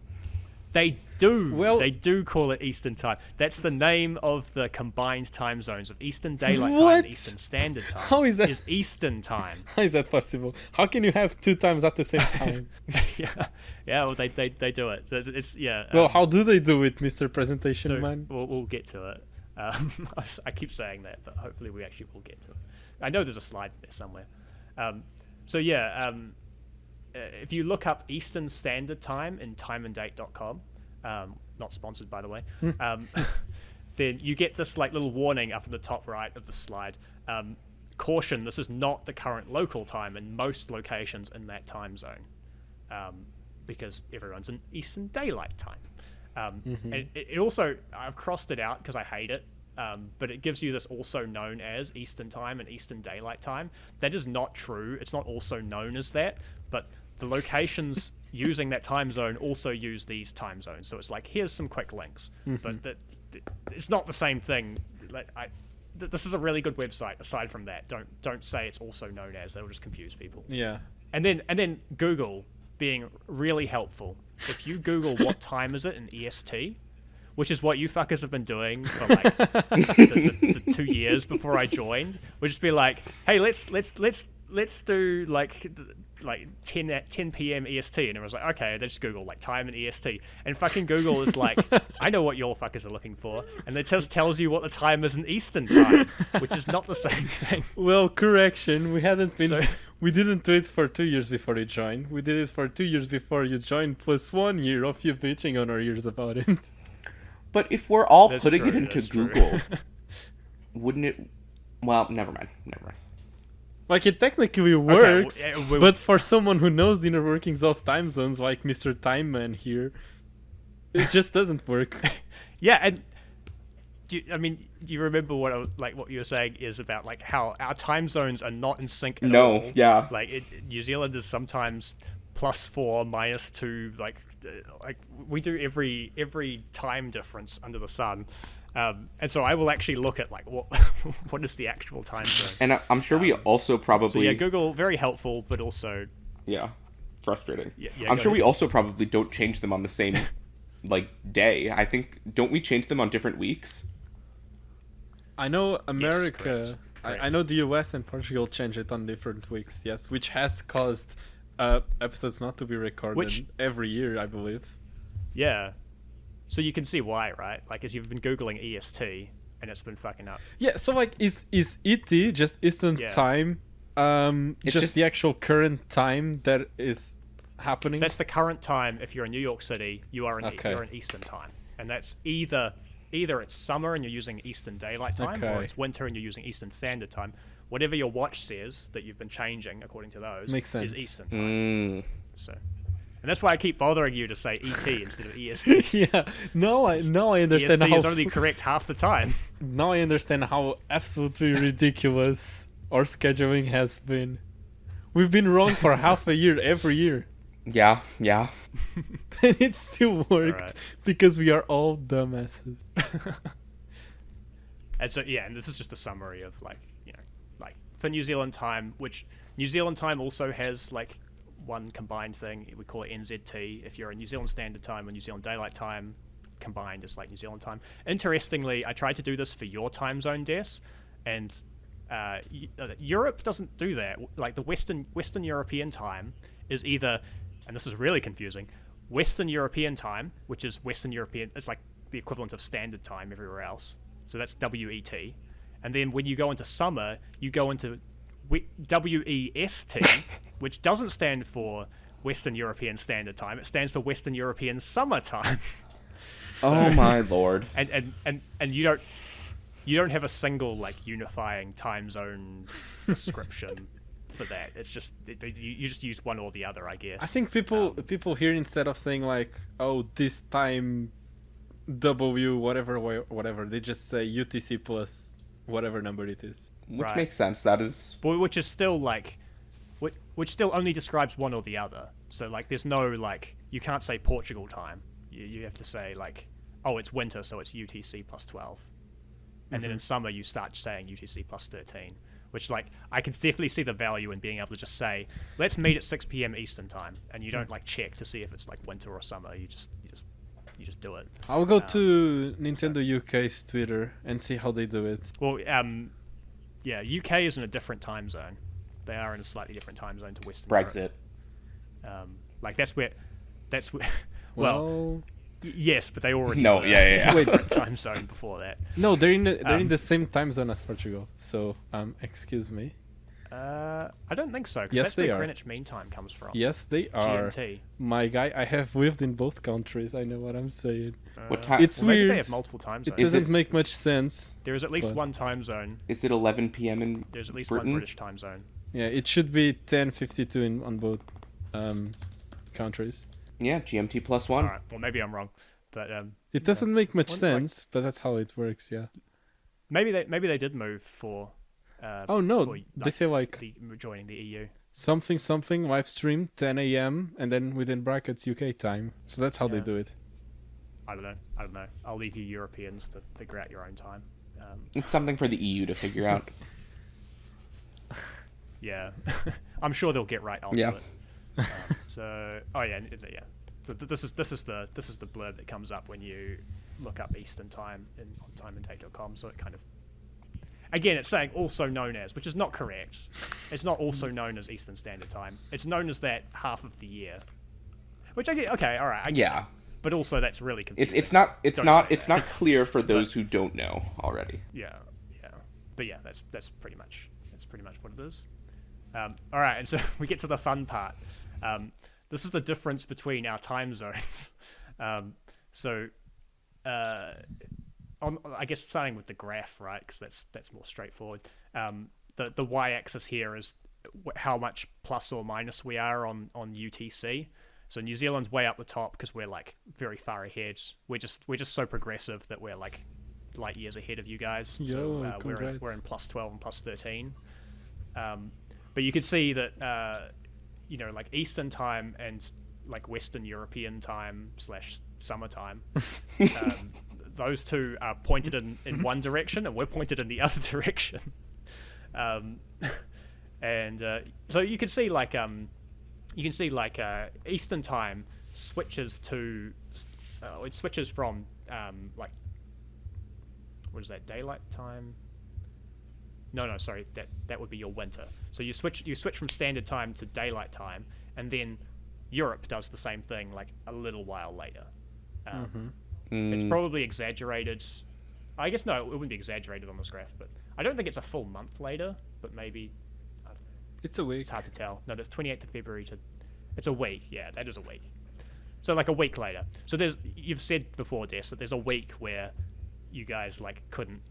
They do call it Eastern Time. That's the name of the combined time zones of Eastern Daylight Time What? and Eastern Standard Time. How is that? Is Eastern Time. How is that possible? How can you have 2 times at the same time? Yeah. Well, they do it. It's Well, how do they do it, Mr. Presentation so Man? we'll get to it. I keep saying that, but hopefully we actually will get to it. I know there's a slide there somewhere. If you look up Eastern Standard Time in timeanddate.com, not sponsored by the way, then you get this like little warning up in the top right of the slide. Caution, this is not the current local time in most locations in that time zone, because everyone's in Eastern Daylight Time. And it also, I've crossed it out because I hate it, but it gives you this also known as Eastern Time and Eastern Daylight Time. That is not true. It's not also known as that, but the locations using that time zone also use these time zones. So it's like, here's some quick links, but it's not the same thing. Like, this is a really good website. Aside from that, don't say it's also known as. That will just confuse people. Yeah. And then Google being really helpful. If you Google what time is it in EST, which is what you fuckers have been doing for like the 2 years before I joined, would just be like, hey, let's do like 10 p.m. EST, and everyone's like, okay, they just Google like time and EST, and fucking Google is like, I know what your fuckers are looking for, and it just tells you what the time is in Eastern Time, which is not the same thing. Well, correction, we didn't do it for 2 years before you joined. We did it for 2 years before you joined, plus 1 year of you bitching on our ears about it. But if we're all That's putting true, it into that's true. Google, wouldn't it? Well, never mind. Like, it technically works, well, but for someone who knows the inner workings of time zones, like Mr. Time Man here, it just doesn't work. Yeah, and do you remember what you were saying is about like how our time zones are not in sync at all? No, yeah. Like New Zealand is sometimes +4, -2, like we do every time difference under the sun. And so I will actually look at like what is the actual time zone. And I'm sure we also probably... So yeah, Google, very helpful, but also... Yeah, frustrating. Yeah, I'm sure ahead. we also probably don't change them on the same like day. I think, don't we change them on different weeks? I know America, correct. I know the US and Portugal change it on different weeks, yes, which has caused episodes not to be recorded every year, I believe. Yeah. So you can see why, right? Like, as you've been Googling EST, and it's been fucking up. Yeah, so like, is ET just Eastern Time? It's just just the actual current time that is happening? That's the current time. If you're in New York City, you're in Eastern Time, and that's either it's summer and you're using Eastern Daylight Time, or it's winter and you're using Eastern Standard Time. Whatever your watch says that you've been changing according to those is Eastern Time. So, and that's why I keep bothering you to say ET instead of EST. Yeah, now I understand EST how is only correct half the time. Now I understand how absolutely ridiculous our scheduling has been. We've been wrong for half a year every year. Yeah. And it still worked Alright. because we are all dumbasses. And so and this is just a summary of like for New Zealand time, which New Zealand time also has like one combined thing. We call it NZT. If you're in New Zealand Standard Time or New Zealand Daylight Time, combined is like New Zealand time. Interestingly, I tried to do this for your time zone, Des, and Europe doesn't do that. Like the Western European time is either, and this is really confusing, Western European time, which is Western European, it's like the equivalent of standard time everywhere else. So that's WET. And then when you go into summer, you go into WEST, which doesn't stand for Western European Standard Time. It stands for Western European Summer Time. So, oh my lord. And you don't have a single like unifying time zone description for that. It's just you just use one or the other, I guess. I think people here, instead of saying like, oh, this time W whatever, they just say UTC plus whatever number it is. Which makes sense. That is... But which is still like... Which still only describes one or the other. So like there's no like... You can't say Portugal time. You have to say like... Oh, it's winter, so it's UTC plus 12. And then in summer you start saying UTC plus 13. Which like... I can definitely see the value in being able to just say, let's meet at 6 p.m. Eastern time. And you don't like check to see if it's like winter or summer. You just You just do it. I'll go to Nintendo UK's Twitter and see how they do it. Well, yeah, UK is in a different time zone. They are in a slightly different time zone to Western Brexit. Europe. Like that's where. Well, yes, but they already No, were yeah. in a different time zone before that. no, they're in the same time zone as Portugal. So, excuse me. I don't think so. Because Yes, that's they where are. Greenwich Mean Time comes from. Yes, they are. GMT. My guy, I have lived in both countries. I know what I'm saying. What time? It's Well, maybe weird. they have multiple time It zones. Is doesn't it- make much sense. There is at least but- one time zone. Is it 11 p.m. in There's at least Britain? one British time zone. Yeah, it should be 10:52 on both countries. Yeah, GMT plus one. All right. Well, maybe I'm wrong, but It doesn't make much Well, like- sense, but that's how it works. Yeah. maybe they did move for. Oh no, for, they say like joining the EU. something live stream 10 a.m. and then within brackets UK time. So that's how they Yeah. do it. I don't know. I'll leave you Europeans to figure out your own time. It's something for the EU to figure out. Yeah, I'm sure they'll get right onto Yeah. it. So, yeah. So this is the blurb that comes up when you look up Eastern Time on timeandtake.com. So it kind of, again, it's saying also known as, which is not correct. It's not also known as Eastern Standard Time. It's known as that half of the year, which I get. Okay, all right, I get Yeah. that. But also that's really confusing. It's not Don't say it's that. not clear for those who don't know already. Yeah. But yeah, that's pretty much what it is. All right, and so we get to the fun part. This is the difference between our time zones. I guess starting with the graph, right? Because that's more straightforward. The y-axis here is how much plus or minus we are on UTC. So New Zealand's way up the top because we're like very far ahead. We're just so progressive that we're like light years ahead of you guys. Yo, we're congrats. in plus 12 and plus 13. But you could see that like Eastern Time and like Western European Time / summertime, those two are pointed in one direction and we're pointed in the other direction. So you can see Eastern Time switches to it switches from like, what is that, daylight time? No, sorry, that would be your winter. So you switch from standard time to daylight time, and then Europe does the same thing like a little while later. It's probably exaggerated. I guess no, it wouldn't be exaggerated on this graph, but I don't think it's a full month later, but maybe, I don't know. It's a week. It's hard to tell. No, that's 28th of February to... It's a week. Yeah, that is a week. So like a week later. So you've said before, Des, that there's a week where you guys like couldn't...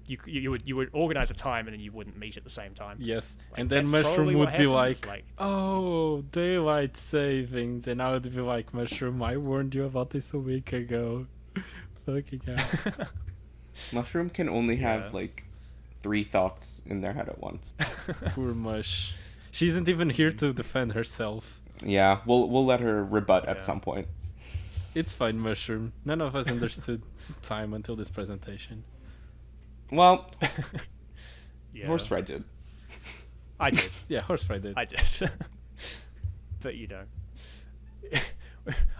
You would organize a time and then you wouldn't meet at the same time. Yes, Like, and then that's Mushroom probably what would be happens, like, "Oh, daylight savings," and I would be like, "Mushroom, I warned you about this a week ago." Fucking hell. Mushroom can only have Yeah. like 3 thoughts in their head at once. Poor Mush. She isn't even here to defend herself. Yeah, we'll let her rebut at Yeah. some point. It's fine, Mushroom. None of us understood time until this presentation. Well, Yeah. Horse Fry did. I did. Yeah, Horsefly did. I did. But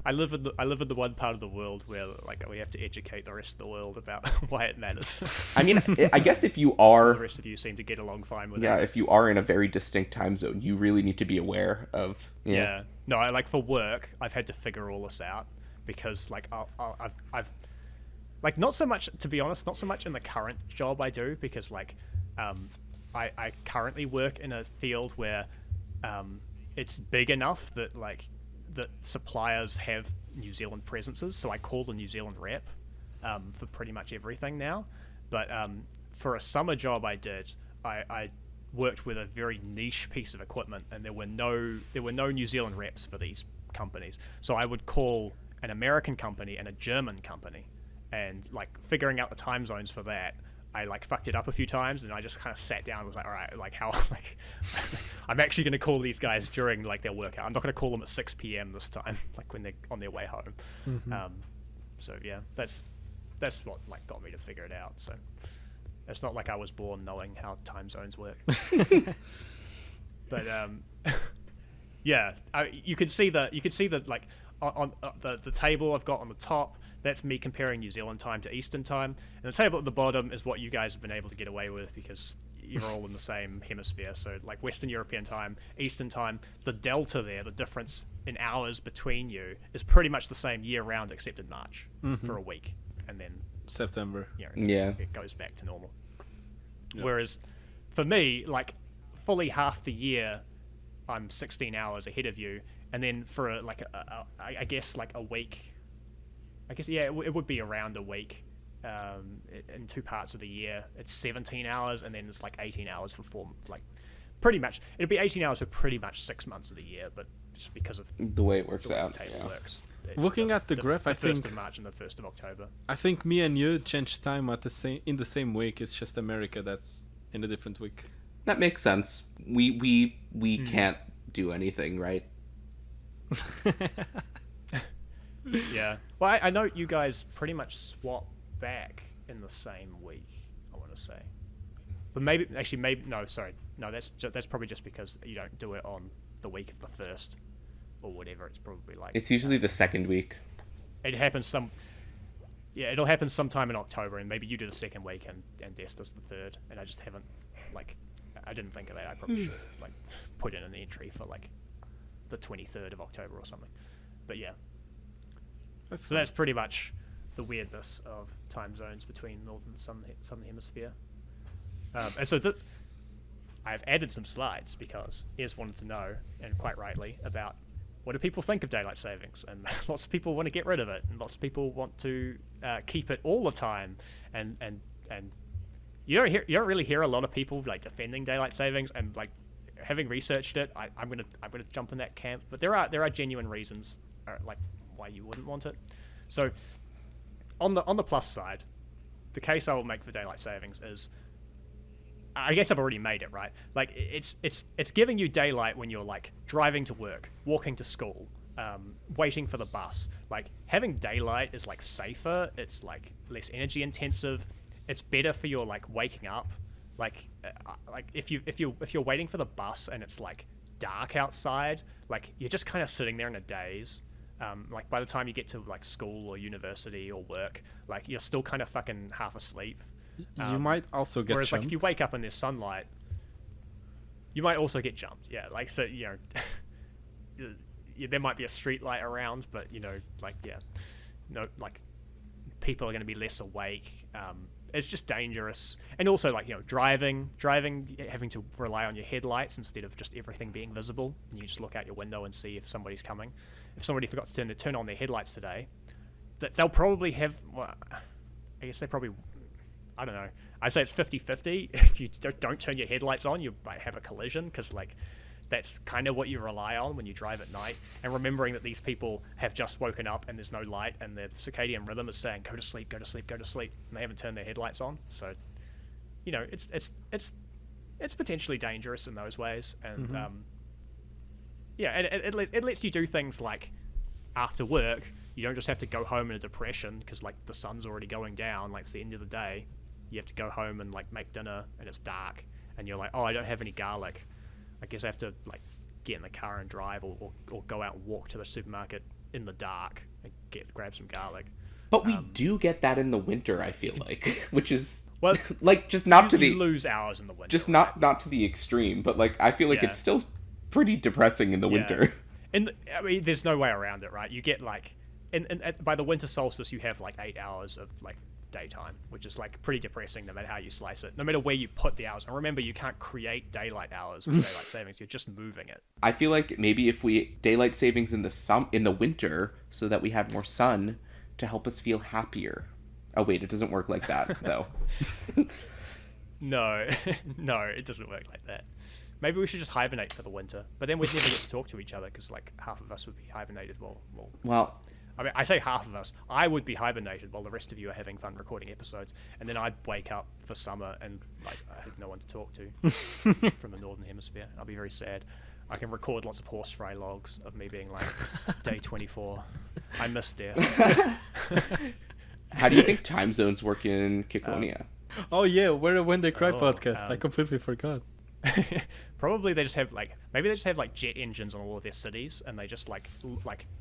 I live in the one part of the world where like we have to educate the rest of the world about why it matters. I mean, I guess if you The are, rest of you seem to get along fine with yeah, it. if you are in a very distinct time zone, you really need to be aware of. Yeah. No, I like for work, I've had to figure all this out because like I've like not so much, to be honest, not so much in the current job I do because like I currently work in a field where it's big enough that like that suppliers have New Zealand presences, so I call the New Zealand rep for pretty much everything now. But for a summer job I did, I worked with a very niche piece of equipment, and there were no New Zealand reps for these companies. So I would call an American company and a German company, and like figuring out the time zones for that. I like fucked it up a few times, and I just kind of sat down and was like, all right, like how, like, I'm actually going to call these guys during like their workout. I'm not going to call them at 6 p.m. this time, like when they're on their way home. So yeah, that's what like got me to figure it out. So it's not like I was born knowing how time zones work. But yeah, you could see that like on the table I've got on the top, that's me comparing New Zealand time to Eastern time, and the table at the bottom is what you guys have been able to get away with because you're all in the same hemisphere. So like Western European time, Eastern time, the delta there, the difference in hours between you is pretty much the same year round except in March for a week, and then September. It goes back to normal. Whereas for me, like fully half the year I'm 16 hours ahead of you, and then for I guess like a week, it would be around a week in 2 parts of the year. It's 17 hours, and then it's like 18 hours for pretty much it'd be 18 hours for pretty much 6 months of the year, but just because of the way it works the way out. the table works. Looking at the graph, I think 1st of March and the 1st of October. I think me and you change time in the same week. It's just America that's in a different week. That makes sense. We can't do anything, right? Yeah. Well, I know you guys pretty much swap back in the same week, I want to say. But maybe no, that's probably just because you don't do it on the week of the 1st or whatever. It's probably like it's usually the 2nd week. It happens it'll happen sometime in October, and maybe you do the 2nd week and Des does the 3rd, and I just haven't I didn't think of that. I probably should have put in an entry for the 23rd of October or something. But yeah. That's pretty much the weirdness of time zones between Northern and Southern Hemisphere. And so I've added some slides because Ez wanted to know, and quite rightly, about what do people think of daylight savings, and lots of people want to get rid of it, and lots of people want to keep it all the time, and you don't really hear a lot of people defending daylight savings, and having researched it, I'm gonna jump in that camp, but there are genuine reasons why you wouldn't want it. So on the plus side, the case I will make for daylight savings is, I guess I've already made it, right? It's giving you daylight when you're driving to work, walking to school, waiting for the bus. Having daylight is safer, it's less energy intensive, it's better for your waking up. If you're waiting for the bus and it's dark outside, you're just kind of sitting there in a daze. By the time you get to school or university or work, you're still kind of fucking half asleep. You might also get whereas jumped. If you wake up and there's sunlight, you might also get jumped. Yeah, there might be a street light around, but people are going to be less awake. It's just dangerous, and also driving, having to rely on your headlights instead of just everything being visible, and you just look out your window and see if somebody's coming. If somebody forgot to turn on their headlights today, they'll probably have. Well, I guess they probably. I don't know. I say it's 50-50. If you don't turn your headlights on, you might have a collision, because that's kind of what you rely on when you drive at night. And remembering that these people have just woken up and there's no light, and their circadian rhythm is saying go to sleep, go to sleep, go to sleep, and they haven't turned their headlights on. So, it's potentially dangerous in those ways. And it lets you do things after work. You don't just have to go home in a depression because the sun's already going down. It's the end of the day. You have to go home and make dinner, and it's dark, and you're oh, I don't have any garlic. I guess I have to get in the car and drive, or go out and walk to the supermarket in the dark and grab some garlic. But we do get that in the winter, I feel which is well, just not to the you lose hours in the winter. Just not to the extreme, but I feel it's still pretty depressing in the winter. And I mean, there's no way around it, right? You get by the winter solstice, you have 8 hours of daytime, which is pretty depressing no matter how you slice it, no matter where you put the hours. And remember, you can't create daylight hours with daylight savings, you're just moving it. I feel maybe if we daylight savings in the winter, so that we have more sun to help us feel happier. Oh wait, it doesn't work like that though. No, it doesn't work like that. Maybe we should just hibernate for the winter, but then we'd never get to talk to each other, because half of us would be hibernated well I mean, I say half of us. I would be hibernated while the rest of you are having fun recording episodes, and then I'd wake up for summer and I have no one to talk to from the northern hemisphere. I'll be very sad. I can record lots of horse fry logs of me being day 24. I miss death. How do you think time zones work in Ciconia? Oh yeah, we're a When They Cry podcast. I completely forgot. Probably they just have like maybe they just have like jet engines on all of their cities, and they just like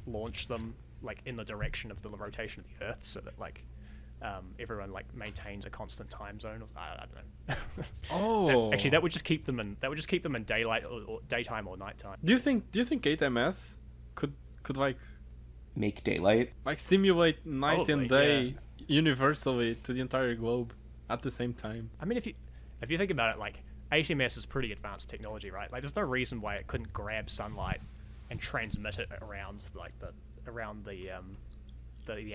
launch them like in the direction of the rotation of the Earth, so that like everyone like maintains a constant time zone. I don't know. Oh, Actually, that would just keep them in daylight or daytime or nighttime. do you think 8ms could like Make daylight. simulate night Probably, and day universally to the entire globe at the same time? I mean, if you think about it, like 8ms is pretty advanced technology, right? Like, there's no reason why it couldn't grab sunlight and transmit it around like the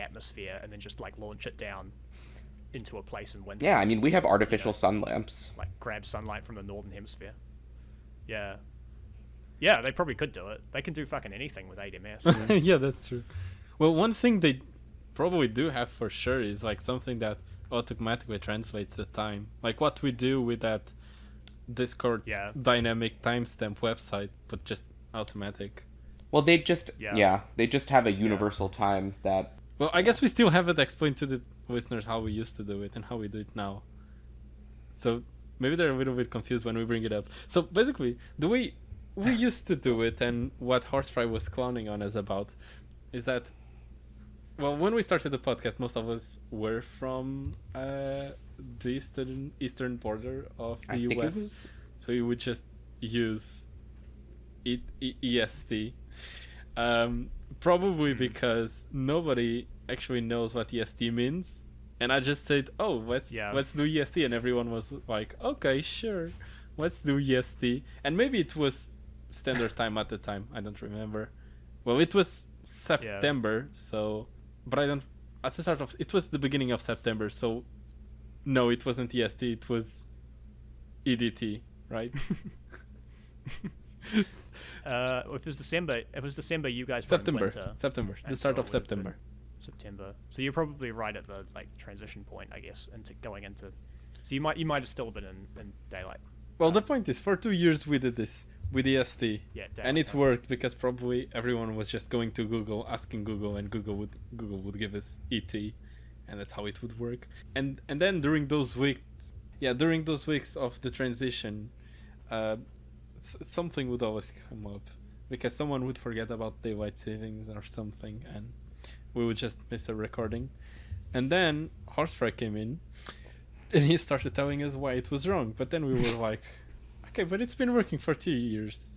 atmosphere, and then just like launch it down into a place in winter. Yeah, I mean, we have artificial sun lamps. Like grab sunlight from the northern hemisphere. Yeah, they probably could do it. They can do fucking anything with 8ms. Yeah, that's true. Well, one thing they probably do have for sure is like something that automatically translates the time, like what we do with that Discord dynamic timestamp website, but just automatic. Well, they just they just have a universal time that. Well, I guess we still haven't explained to the listeners how we used to do it and how we do it now. So maybe they're a little bit confused when we bring it up. So basically, the way we used to do it and what Horsefly was clowning on us about is that, well, when we started the podcast, most of us were from the eastern border of the US. So you would just use EST. Probably because nobody actually knows what EST means, and I just said, "Oh, let's do EST," and everyone was like, "Okay, sure, let's do EST." And maybe it was standard time at the time. I don't remember. Well, it was September, so, but I don't. At the start of it was the beginning of September, so no, it wasn't EST. It was EDT, right? If it was December, you guys September. were in winter. September. The start of September. September. So you're probably right at the like transition point, I guess, into going into. So you might have still been in daylight. Well, the point is, for 2 years we did this with EST, and it worked because probably everyone was just going to Google, asking Google, and Google would give us ET, and that's how it would work. And then during those weeks of the transition, something would always come up because someone would forget about daylight savings or something, and we would just miss a recording. And then Horsefly came in and he started telling us why it was wrong, but then we were like, okay, but it's been working for 2 years.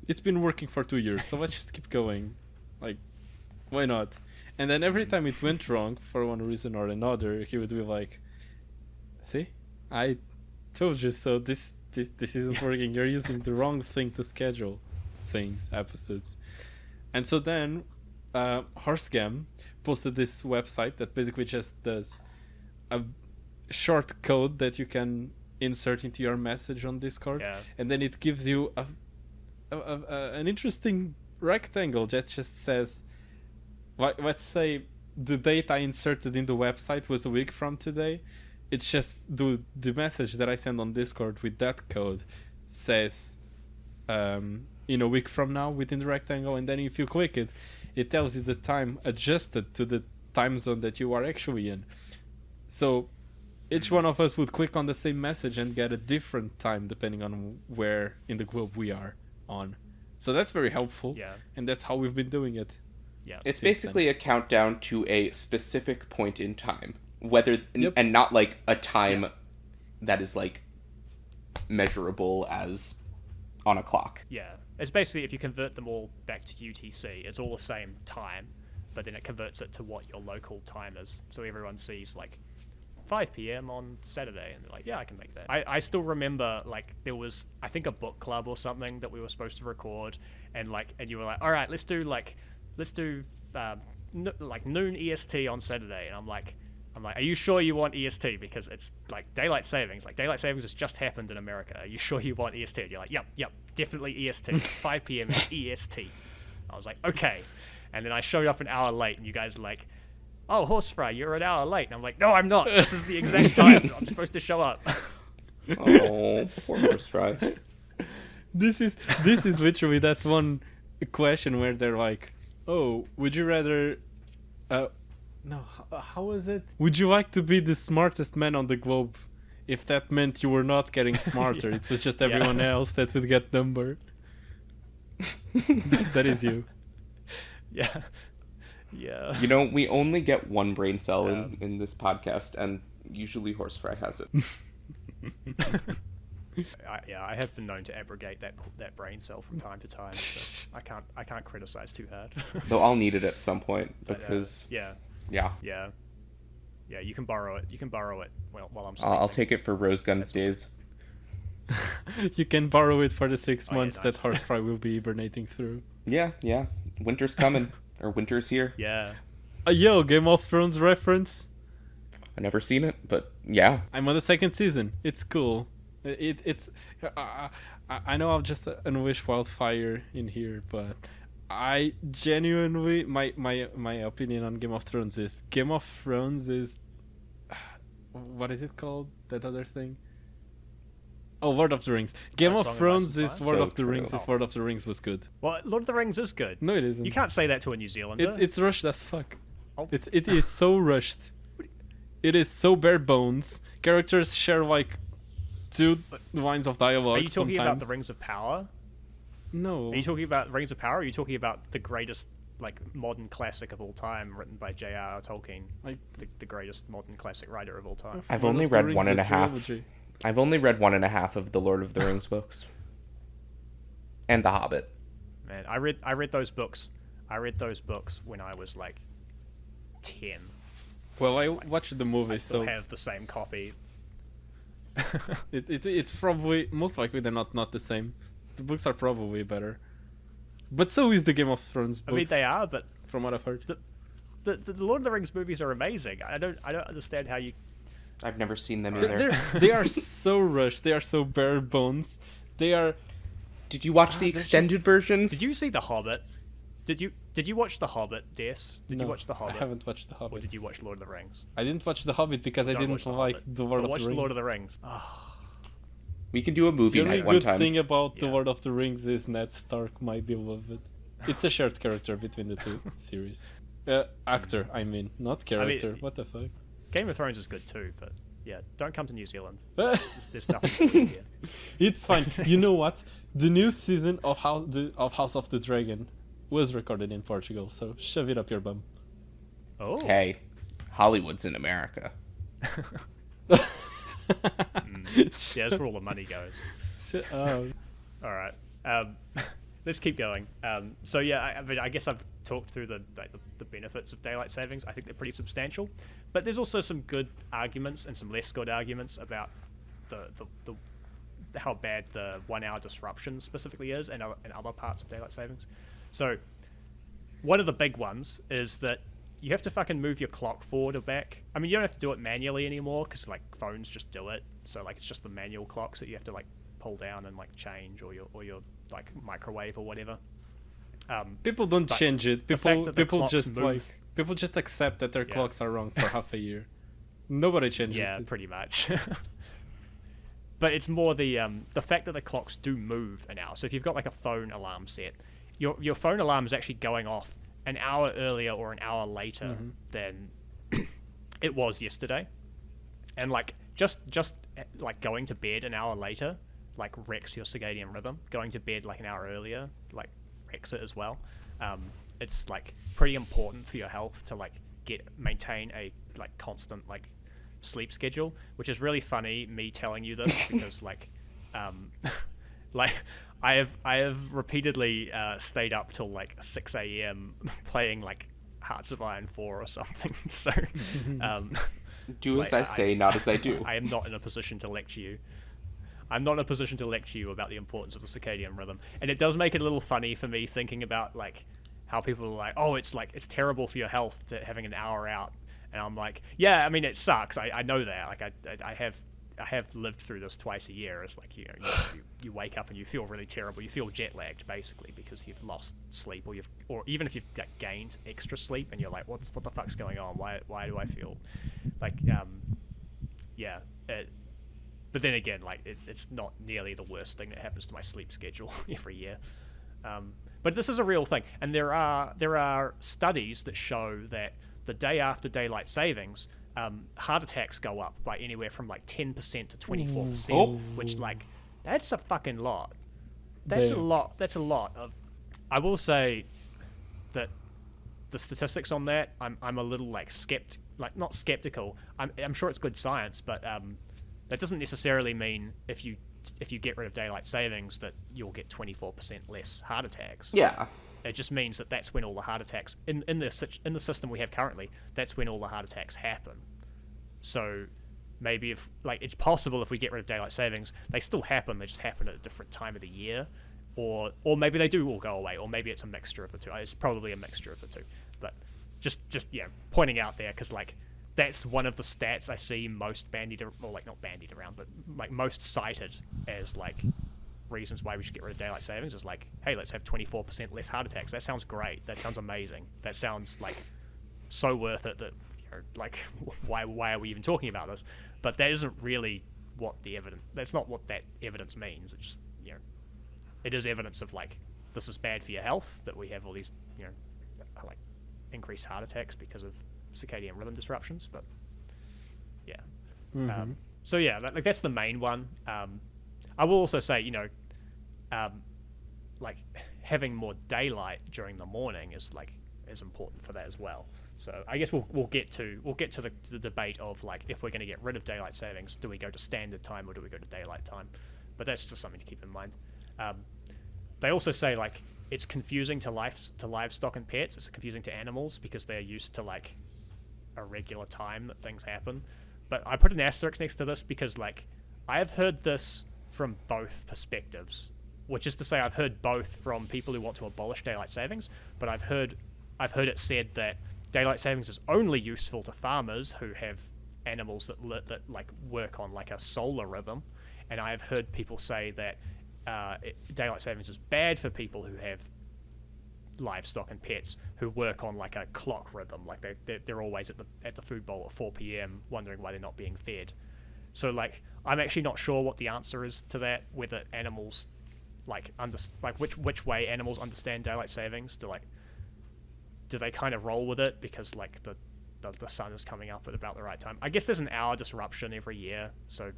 It's been working for 2 years, so let's just keep going. Like, why not? And then every time it went wrong for one reason or another, he would be like, see, I told you so. This isn't working. You're using the wrong thing to schedule episodes. And so then Horsegam posted this website that basically just does a short code that you can insert into your message on Discord, and then it gives you an interesting rectangle that just says, let's say the date I inserted in the website was a week from today. It's just the message that I send on Discord with that code says in a week from now within the rectangle, and then if you click it, it tells you the time adjusted to the time zone that you are actually in. So each one of us would click on the same message and get a different time depending on where in the globe we are on. So that's very helpful, and that's how we've been doing it. Yeah, it's basically a countdown to a specific point in time. And not like a time that is like measurable as on a clock. Yeah, it's basically if you convert them all back to UTC, it's all the same time, but then it converts it to what your local time is. So everyone sees like 5 p.m. on Saturday, and they're like, yeah, I can make that. I still remember like there was I think a book club or something that we were supposed to record, and you were like, all right, let's do noon EST on Saturday, and I'm like, are you sure you want EST? Because it's like daylight savings. Like daylight savings has just happened in America. Are you sure you want EST? And you're like, yep, definitely EST. 5 p.m. is EST. I was like, okay. And then I showed up an hour late, and you guys are like, oh, Horsefly, you're an hour late. And I'm like, no, I'm not. This is the exact time I'm supposed to show up. Oh, poor Horsefly. This is literally that one question where they're like, oh, would you rather... No, how was it? Would you like to be the smartest man on the globe if that meant you were not getting smarter. It was just everyone else that would get number. That is you. Yeah. Yeah. You know, we only get one brain cell in this podcast, and usually Horsefry has it. I have been known to abrogate that brain cell from time to time, so I can't criticize too hard. Though I'll need it at some point, But, because... yeah, you can borrow it. You can borrow it while I'm sleeping. I'll take it for Rosegun's days. You can borrow it for the 6 Oh, yeah, months nice. that Horsefry will be hibernating through. Yeah. Winter's coming. Or winter's here. Yeah. Yo, Game of Thrones reference. I've never seen it, but yeah. I'm on the 2nd season. It's cool. It's I know I'm just an unwished wildfire in here, but I genuinely my opinion on Game of Thrones is what is it called? That other thing? Oh, Lord of the Rings. Game Song of of Ice Thrones and is Fire? Lord So of the Rings true. if Lord of the Rings was good. Well, Lord of the Rings is good. No, it isn't. You can't say that to a New Zealander. It's rushed as fuck. Oh. It is so rushed. It is so bare bones. Characters share like 2 lines of dialogue. Are you talking sometimes. about the Rings of Power? No. Are you talking about Rings of Power? Or are you talking about the greatest like modern classic of all time, written by J.R.R. Tolkien, the greatest modern classic writer of all time? I've Lord only of the read Rings, one and the a half. trilogy. I've only read 1.5 of the Lord of the Rings books. And The Hobbit. Man, I read those books. I read those books when I was like 10. Well, I watched the movie, I still so have the same copy. it's probably most likely they're not the same. The books are probably better, but so is the Game of Thrones books. I mean, they are, but from what I've heard. the Lord of the Rings movies are amazing. I don't understand how you. I've never seen them either. They are so rushed. They are so bare bones. They are. Did you watch the they're extended just- versions? Did you see The Hobbit? Did you watch The Hobbit, Des? Did No, you watch The Hobbit? I haven't watched The Or Hobbit. did you watch Lord of the Rings? I didn't watch The Hobbit because I Don't didn't watch The like Hobbit. the Lord of Watch the Rings. Lord of the Rings. Oh, We can do a movie The only night one good time. thing about the Yeah. Lord of the Rings is Ned Stark, my beloved. It's a shared character between the two series. Actor, I mean, not character. What the fuck? Game of Thrones is good too, but yeah, don't come to New Zealand. It's There's nothing for you here. fine. You know what? The new season of House of the Dragon was recorded in Portugal, so shove it up your bum. Oh, Hey, Hollywood's in America. yeah, that's where all the money goes. All right, let's keep going. So yeah, I guess I've talked through the benefits of daylight savings. I think they're pretty substantial, but there's also some good arguments and some less good arguments about the how bad the 1 hour disruption specifically is, and other parts of daylight savings. So one of the big ones is that you have to fucking move your clock forward or back. I mean, you don't have to do it manually anymore because like phones just do it. So like it's just the manual clocks that you have to like pull down and like change, or your like microwave or whatever. People don't But change it. the fact that the People clocks just move- people just accept that their Yeah. clocks are wrong for half a year. Nobody changes Yeah, it. pretty much. But it's more the fact that the clocks do move an hour. So if you've got like a phone alarm set, your phone alarm is actually going off an hour earlier or an hour later than it was yesterday. And like just like going to bed an hour later like wrecks your circadian rhythm. Going to bed like an hour earlier like wrecks it as well. It's like pretty important for your health to like maintain a like constant like sleep schedule, which is really funny me telling you this because like like I have repeatedly stayed up till like 6 a.m. playing like Hearts of Iron 4 or something. So Do as I say, not as I do. I am not in a position to lecture you. I'm not in a position to lecture you about the importance of the circadian rhythm. And it does make it a little funny for me thinking about like how people are like, oh, it's terrible for your health to having an hour out. And I'm like, yeah, I mean, it sucks. I know that. Like I have lived through this twice a year. It's like, you know, you wake up and you feel really terrible. You feel jet lagged basically because you've lost sleep, or even if you've gained extra sleep and you're like, what the fuck's going on? Why do I feel like yeah. But then again, like it's not nearly the worst thing that happens to my sleep schedule every year. But this is a real thing, and there are studies that show that the day after daylight savings, heart attacks go up by anywhere from like 10% to 24%, Oh. which like that's a fucking lot. That's a lot. That's a lot of. I will say that the statistics on that, I'm a little like not skeptical. I'm sure it's good science, but that doesn't necessarily mean if you get rid of daylight savings that you'll get 24% less heart attacks. Yeah. It just means that that's when all the heart attacks in the system we have currently. That's when all the heart attacks happen. So maybe if like it's possible if we get rid of daylight savings, they still happen. They just happen at a different time of the year, or maybe they do all go away, or maybe it's a mixture of the two. It's probably a mixture of the two. But just pointing out there because like that's one of the stats I see most bandied around, but like most cited as like reasons why we should get rid of daylight savings is like, hey, let's have 24% less heart attacks. That sounds great. That sounds amazing. That sounds like so worth it that like why are we even talking about this? But that isn't really what the evidence. That's not what that evidence means. It just it is evidence of like this is bad for your health that we have all these like increased heart attacks because of circadian rhythm disruptions. But yeah, so yeah, like that's the main one. I will also say like having more daylight during the morning is important for that as well. So I guess we'll get to the debate of like if we're going to get rid of daylight savings, do we go to standard time or do we go to daylight time? But that's just something to keep in mind. They also say like it's confusing to livestock and pets. It's confusing to animals because they're used to like a regular time that things happen. But I put an asterisk next to this because like I have heard this from both perspectives, which is to say I've heard both from people who want to abolish daylight savings, but I've heard it said that daylight savings is only useful to farmers who have animals that like work on like a solar rhythm, and I have heard people say that daylight savings is bad for people who have livestock and pets who work on like a clock rhythm, like they're always at the food bowl at 4 p.m. wondering why they're not being fed. So like I'm actually not sure what the answer is to that, whether animals which way animals understand daylight savings. Do they kind of roll with it because like the sun is coming up at about the right time? I guess there's an hour disruption every year, so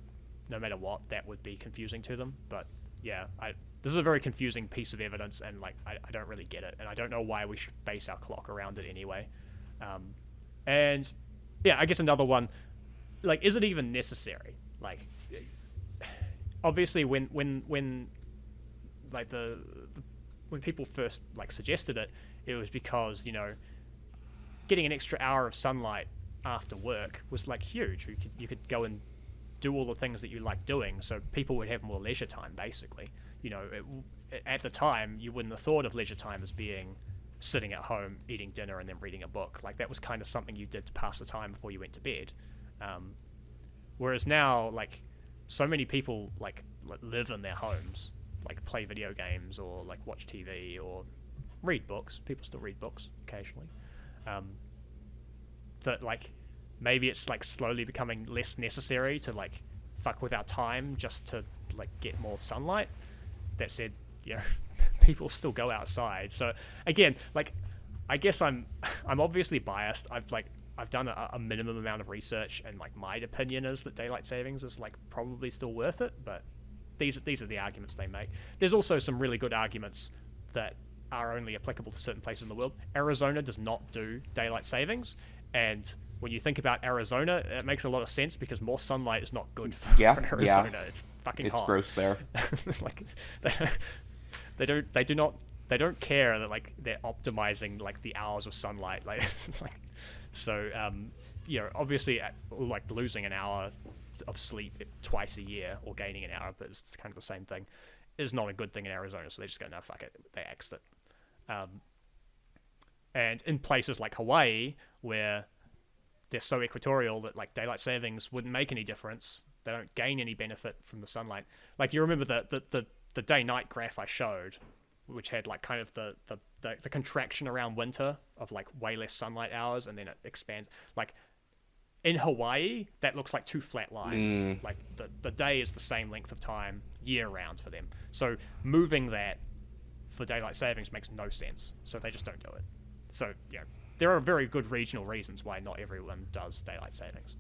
no matter what, that would be confusing to them. But yeah, this is a very confusing piece of evidence, and like I don't really get it, and I don't know why we should base our clock around it anyway. And yeah, I guess another one, like, is it even necessary? Like, obviously when like when people first like suggested it, it was because getting an extra hour of sunlight after work was like huge. You could go and do all the things that you like doing, so people would have more leisure time. Basically, at the time you wouldn't have thought of leisure time as being sitting at home eating dinner and then reading a book. Like that was kind of something you did to pass the time before you went to bed. Whereas now, like, so many people like live in their homes, like play video games or like watch TV or read books. People still read books occasionally. That like maybe it's like slowly becoming less necessary to like fuck with our time just to like get more sunlight. That said, people still go outside. So again, like, I guess I'm obviously biased. I've done a minimum amount of research, and like my opinion is that daylight savings is like probably still worth it. But these are the arguments they make. There's also some really good arguments that are only applicable to certain places in the world. Arizona does not do daylight savings, and when you think about Arizona, it makes a lot of sense because more sunlight is not good for Arizona. Yeah. It's fucking hot. It's gross there. Like they don't care that like they're optimizing like the hours of sunlight. Like so obviously like losing an hour of sleep twice a year or gaining an hour, but it's kind of the same thing, is not a good thing in Arizona. So they just go, no, fuck it. They axed it. And in places like Hawaii, where they're so equatorial that like daylight savings wouldn't make any difference, they don't gain any benefit from the sunlight. Like you remember the day-night graph I showed, which had like kind of the contraction around winter of like way less sunlight hours, and then it expands. Like in Hawaii, that looks like two flat lines. Like the day is the same length of time year round for them. So moving that for daylight savings makes no sense. So they just don't do it. So there are very good regional reasons why not everyone does daylight savings.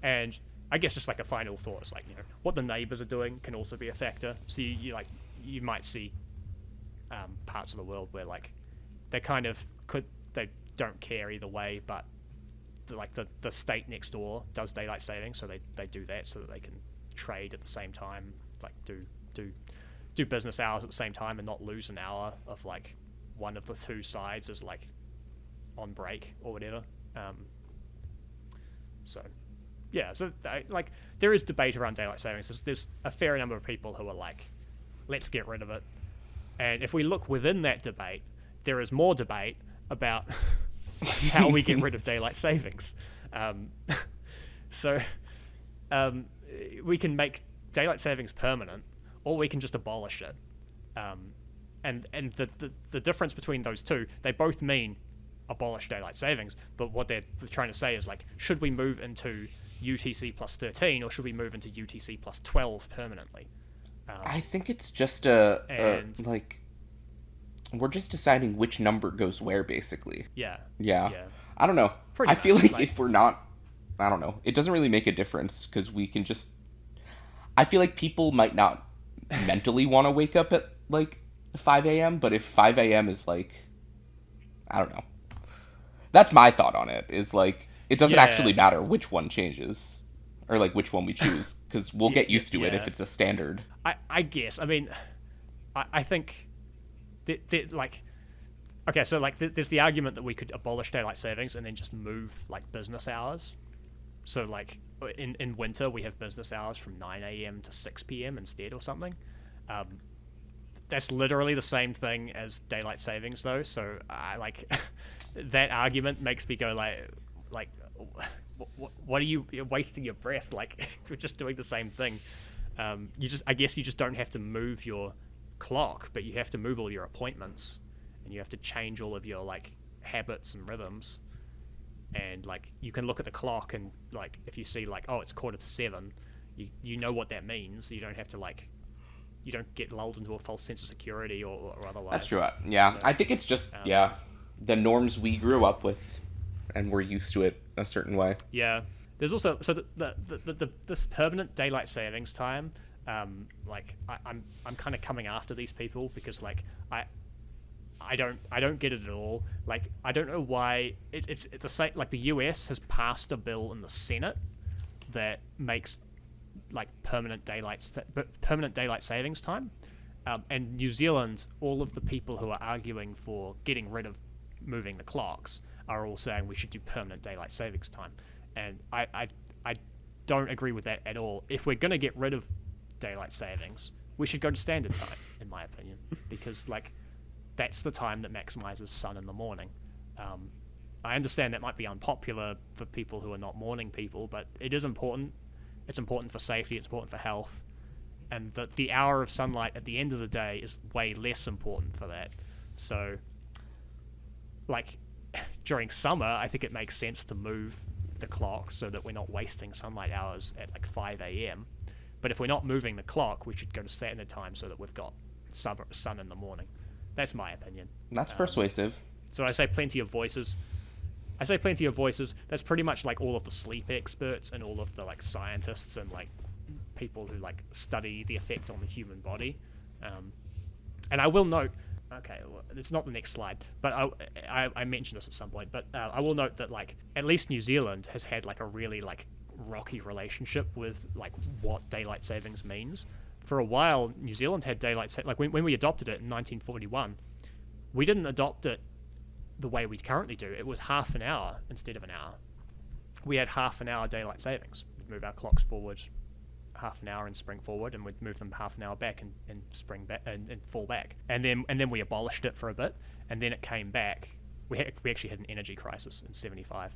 And I guess just like a final thought is like, what the neighbors are doing can also be a factor. So you might see parts of the world where like they don't care either way, but the state next door does daylight savings, so they do that so that they can trade at the same time, like do business hours at the same time and not lose an hour of like one of the two sides is like on break or whatever. So there is debate around daylight savings. There's a fair number of people who are like, let's get rid of it. And if we look within that debate, there is more debate about how we get rid of daylight savings. We can make daylight savings permanent, or we can just abolish it. And the difference between those two, they both mean abolish daylight savings, but what they're trying to say is like, should we move into UTC plus 13 or should we move into UTC plus 12 permanently? I think it's just we're just deciding which number goes where, basically. Yeah. I don't know. I feel like if we're not, I don't know, it doesn't really make a difference because we can just, I feel like people might not mentally want to wake up at like 5 a.m., but if 5 a.m. is like, I don't know. That's my thought on it, is like, it doesn't actually matter which one changes or like which one we choose, because we'll get used to it if it's a standard. I guess. I mean, I think like, okay, so like there's the argument that we could abolish daylight savings and then just move like business hours. So like in winter we have business hours from 9 a.m. to 6 p.m. instead or something. That's literally the same thing as daylight savings though. So I like that argument makes me go like what are you're wasting your breath, like you're just doing the same thing. I guess you just don't have to move your clock, but you have to move all your appointments and you have to change all of your like habits and rhythms. And like you can look at the clock and like if you see like, oh, it's 7:15, you know what that means. You don't have to like, you don't get lulled into a false sense of security or otherwise. That's true. Yeah, so, I think it's just the norms we grew up with and we're used to it a certain way. Yeah. There's also this permanent daylight savings time. Like I'm kind of coming after these people because like I don't get it at all. Like I don't know why it's the same. Like the US has passed a bill in the Senate that makes like permanent daylight savings time, and New Zealand, all of the people who are arguing for getting rid of moving the clocks are all saying we should do permanent daylight savings time, and I don't agree with that at all. If we're gonna get rid of daylight savings, we should go to standard time, in my opinion, because like that's the time that maximizes sun in the morning. I understand that might be unpopular for people who are not morning people, but it is important. It's important for safety, it's important for health, and the hour of sunlight at the end of the day is way less important for that. So like during summer, I think it makes sense to move the clock so that we're not wasting sunlight hours at like 5 a.m. But if we're not moving the clock, we should go to standard time so that we've got sun in the morning. That's my opinion. That's persuasive. So I say plenty of voices. That's pretty much like all of the sleep experts and all of the like scientists and like people who like study the effect on the human body. And I will note, okay, it's not the next slide, but I mentioned this at some point, but I will note that like at least New Zealand has had like a really like rocky relationship with like what daylight savings means. For a while, New Zealand had like when we adopted it in 1941, we didn't adopt it the way we currently do. It was half an hour instead of an hour. We had half an hour daylight savings. We'd move our clocks forward half an hour and spring forward, and we'd move them half an hour back and spring back and fall back. And then we abolished it for a bit, and then it came back. We actually had an energy crisis in '75,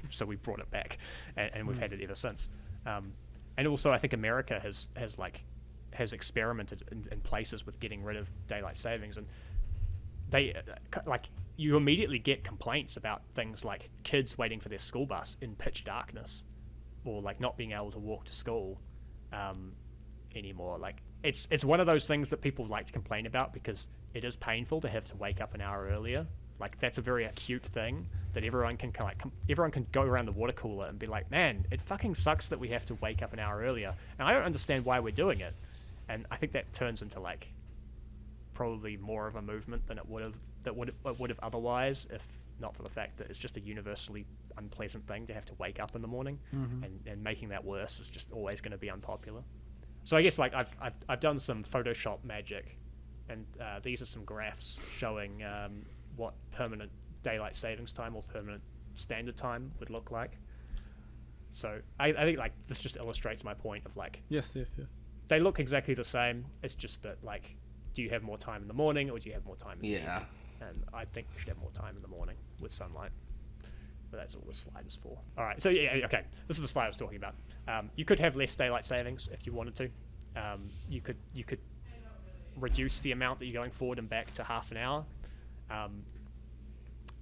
so we brought it back, and we've had it ever since. And also, I think America has experimented in places with getting rid of daylight savings, and they like you immediately get complaints about things like kids waiting for their school bus in pitch darkness, or like not being able to walk to school anymore. Like it's one of those things that people like to complain about because it is painful to have to wake up an hour earlier Like that's a very acute thing that everyone can everyone can go around the water cooler and be like, man, it fucking sucks that we have to wake up an hour earlier, and I don't understand why we're doing it. And I think that turns into like probably more of a movement than it would have otherwise, if not for the fact that it's just a universally unpleasant thing to have to wake up in the morning, and making that worse is just always going to be unpopular. So I guess like I've done some Photoshop magic, and these are some graphs showing what permanent daylight savings time or permanent standard time would look like. So I think like this just illustrates my point of like Yes. they look exactly the same. It's just that like, do you have more time in the morning or do you have more time in the evening? And I think we should have more time in the morning with sunlight. But that's all the slide is for. All right, so yeah, okay. This is the slide I was talking about. You could have less daylight savings if you wanted to. You could reduce the amount that you're going forward and back to half an hour,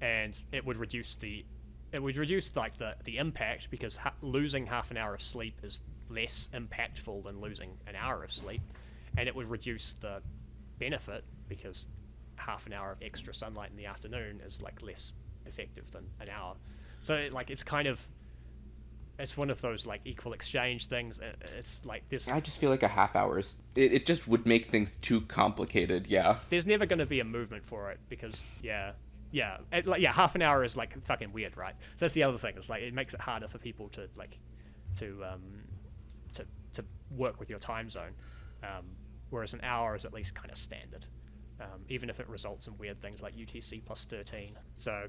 and it would reduce like the impact, because losing half an hour of sleep is less impactful than losing an hour of sleep, and it would reduce the benefit because half an hour of extra sunlight in the afternoon is like less effective than an hour. So it's one of those like equal exchange things. It's like this. I just feel like a half hour it just would make things too complicated. Yeah. There's never going to be a movement for it because half an hour is like fucking weird, right? So that's the other thing. It's like it makes it harder for people to work with your time zone, whereas an hour is at least kind of standard, even if it results in weird things like UTC plus 13. So.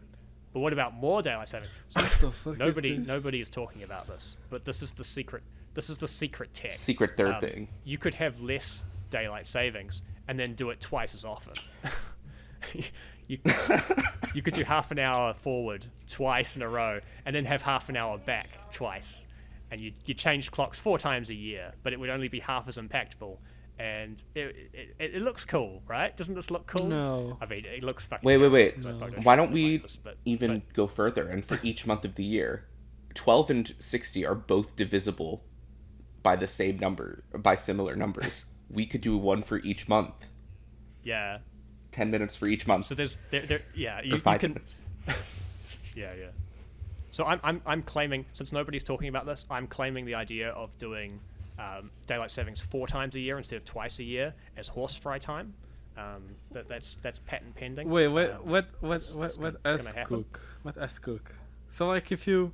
But what about more daylight saving? So nobody is talking about this, but this is the secret. This is the secret tech. Secret third thing. You could have less daylight savings and then do it twice as often. You could do half an hour forward twice in a row, and then have half an hour back twice, and you change clocks 4 times a year, but it would only be half as impactful. And it looks cool, right? Doesn't this look cool? No. I mean, it looks fucking Wait. cool. No. So Why don't we go further? And for each month of the year, 12 and 60 are both divisible by the same number, by similar numbers. We could do one for each month. Yeah. 10 minutes for each month. So there's or 5 minutes. Yeah. So I'm claiming, since nobody's talking about this, I'm claiming the idea of doing daylight savings 4 times a year instead of twice a year as horse fry time. That's patent pending. Wait, what S cook? So like if we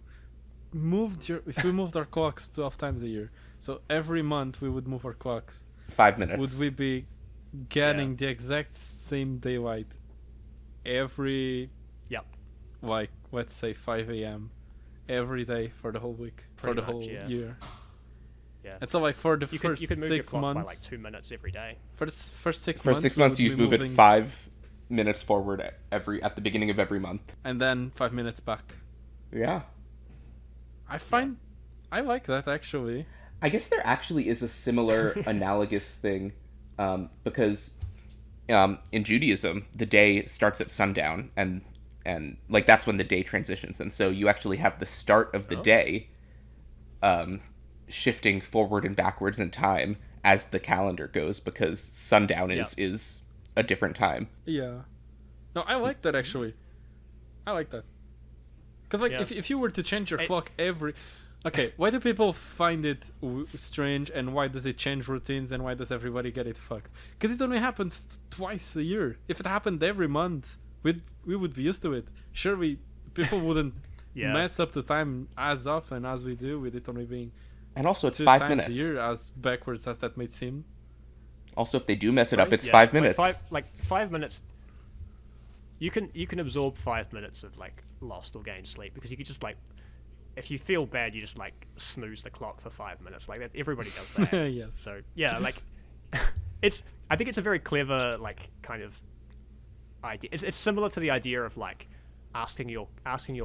moved our clocks 12 times a year, so every month we would move our clocks 5 minutes. Would we be getting the exact same daylight every like let's say 5 a.m. every day for the whole week, Pretty for the much, whole yeah. year? Yeah. And so like for the first you could move 6 your clock months by like 2 minutes every day. For the first 6 For months, 6 we months, would you be move it moving- 5 minutes forward at the beginning of every month. and then 5 minutes back. Yeah. I like that actually. I guess there actually is a similar analogous thing, because in Judaism, the day starts at sundown, and like that's when the day transitions, and so you actually have the start of the day shifting forward and backwards in time as the calendar goes, because sundown is a different time. Yeah. No, I like that actually. I like that. Because like if you were to change your clock every... Okay, why do people find it strange, and why does it change routines, and why does everybody get it fucked? Because it only happens twice a year. If it happened every month, we would be used to it. Sure, people wouldn't mess up the time as often as we do, with it only being And also it's 2 5 times minutes. a year, as backwards as that may seem. Also, if they do mess it up, it's Yeah, 5 minutes. Like 5 minutes. You can absorb 5 minutes of like lost or gained sleep, because you could just like, if you feel bad, you just like snooze the clock for 5 minutes. Like that, everybody does that. Yes. So yeah, like I think it's a very clever like kind of idea. It's similar to the idea of like asking your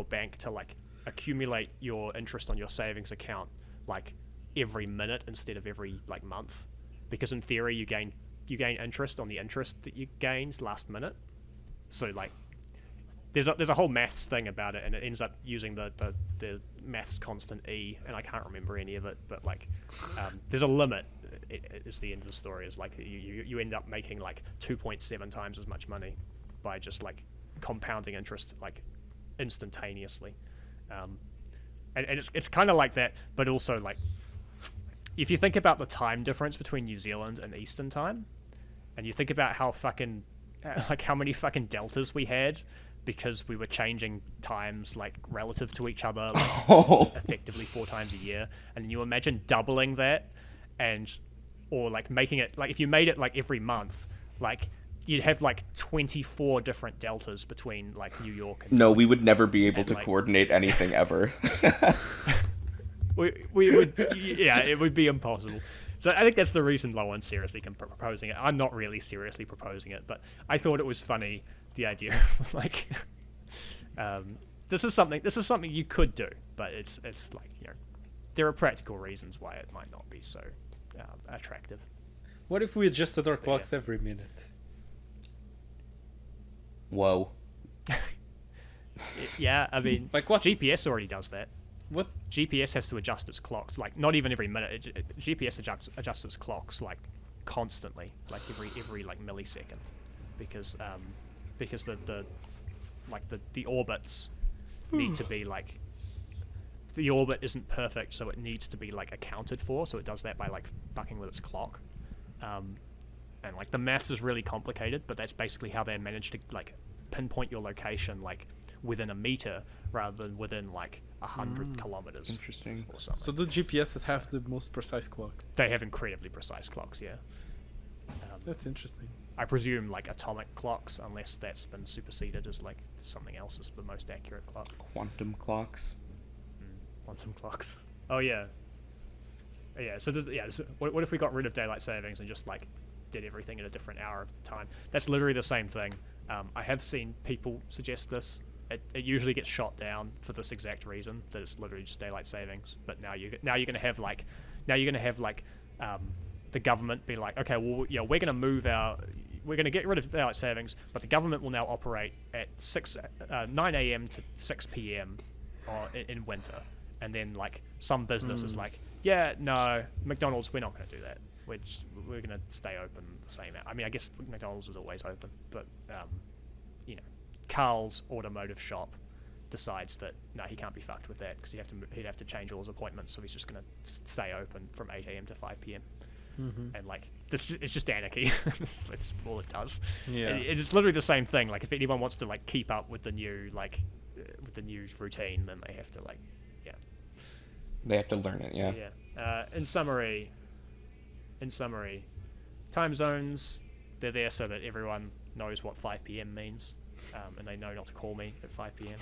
bank to like accumulate your interest on your savings account like every minute instead of every like month, because in theory you gain interest on the interest that you gained last minute. So like there's a whole maths thing about it, and it ends up using the maths constant E, and I can't remember any of it, but like there's a limit. It is the end of the story. Is like you end up making like 2.7 times as much money by just like compounding interest like instantaneously. And it's kind of like that, but also like if you think about the time difference between New Zealand and Eastern time, and you think about how fucking like how many fucking deltas we had because we were changing times like relative to each other like, effectively 4 times a year, and then you imagine doubling that, or like making it like if you made it like every month, like you'd have like 24 different deltas between like New York and No, we would never be able to coordinate anything ever. we would, yeah, it would be impossible. So I think that's the reason no one's seriously proposing it. I'm not really seriously proposing it, but I thought it was funny, the idea of like this is something you could do, but it's like, you know, there are practical reasons why it might not be so attractive. What if we adjusted our clocks every minute? Whoa. Yeah, I mean, like what? GPS already does that. What? GPS has to adjust its clocks, like not even every minute. GPS adjusts its clocks like constantly, like every like millisecond, because the orbits need to be like, the orbit isn't perfect, so it needs to be like accounted for. So it does that by like fucking with its clock, and like the maths is really complicated, but that's basically how they manage to like pinpoint your location like within a meter rather than within like 100 kilometers. Interesting. So the GPSs have the most precise clock. They have incredibly precise clocks, yeah. That's interesting. I presume like atomic clocks, unless that's been superseded as like something else is the most accurate clock. Quantum clocks. Quantum clocks. Oh yeah. Yeah. So what if we got rid of daylight savings and just like did everything in a different hour of time? That's literally the same thing. I have seen people suggest this. It usually gets shot down for this exact reason, that it's literally just daylight savings. But now you're gonna have the government be like, okay, well, yeah, we're gonna get rid of daylight savings, but the government will now operate at 9 a.m. to 6 p.m. In winter, and then like some business is like, yeah, no, McDonald's, we're not gonna do that. We're gonna stay open the same hour. I mean, I guess McDonald's is always open, but you know, Carl's automotive shop decides that no, he can't be fucked with that because he'd have to change all his appointments, so he's just gonna stay open from 8 a.m. to 5 p.m. And like this, it's just anarchy. That's all it does. Yeah, it's literally the same thing. Like if anyone wants to like keep up with the new routine, then they have to like, yeah, they have to learn it. Yeah. So, yeah. In summary, time zones, they're there so that everyone knows what 5 p.m. means, and they know not to call me at 5 p.m.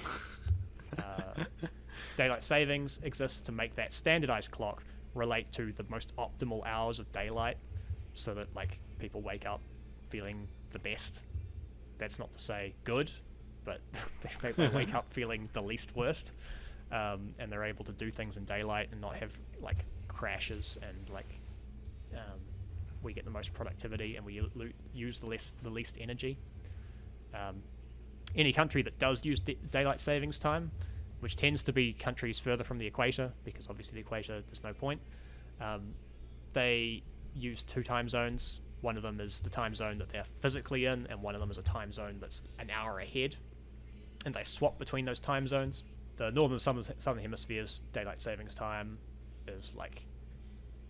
Daylight savings exists to make that standardized clock relate to the most optimal hours of daylight, so that like people wake up feeling the best. That's not to say good, but they wake up feeling the least worst, and they're able to do things in daylight and not have like crashes, and like we get the most productivity and we use the least energy. Any country that does use daylight savings time, which tends to be countries further from the equator, because obviously the equator there's no point, they use 2 time zones. One of them is the time zone that they're physically in, and one of them is a time zone that's an hour ahead, and they swap between those time zones. The northern southern hemisphere's daylight savings time is like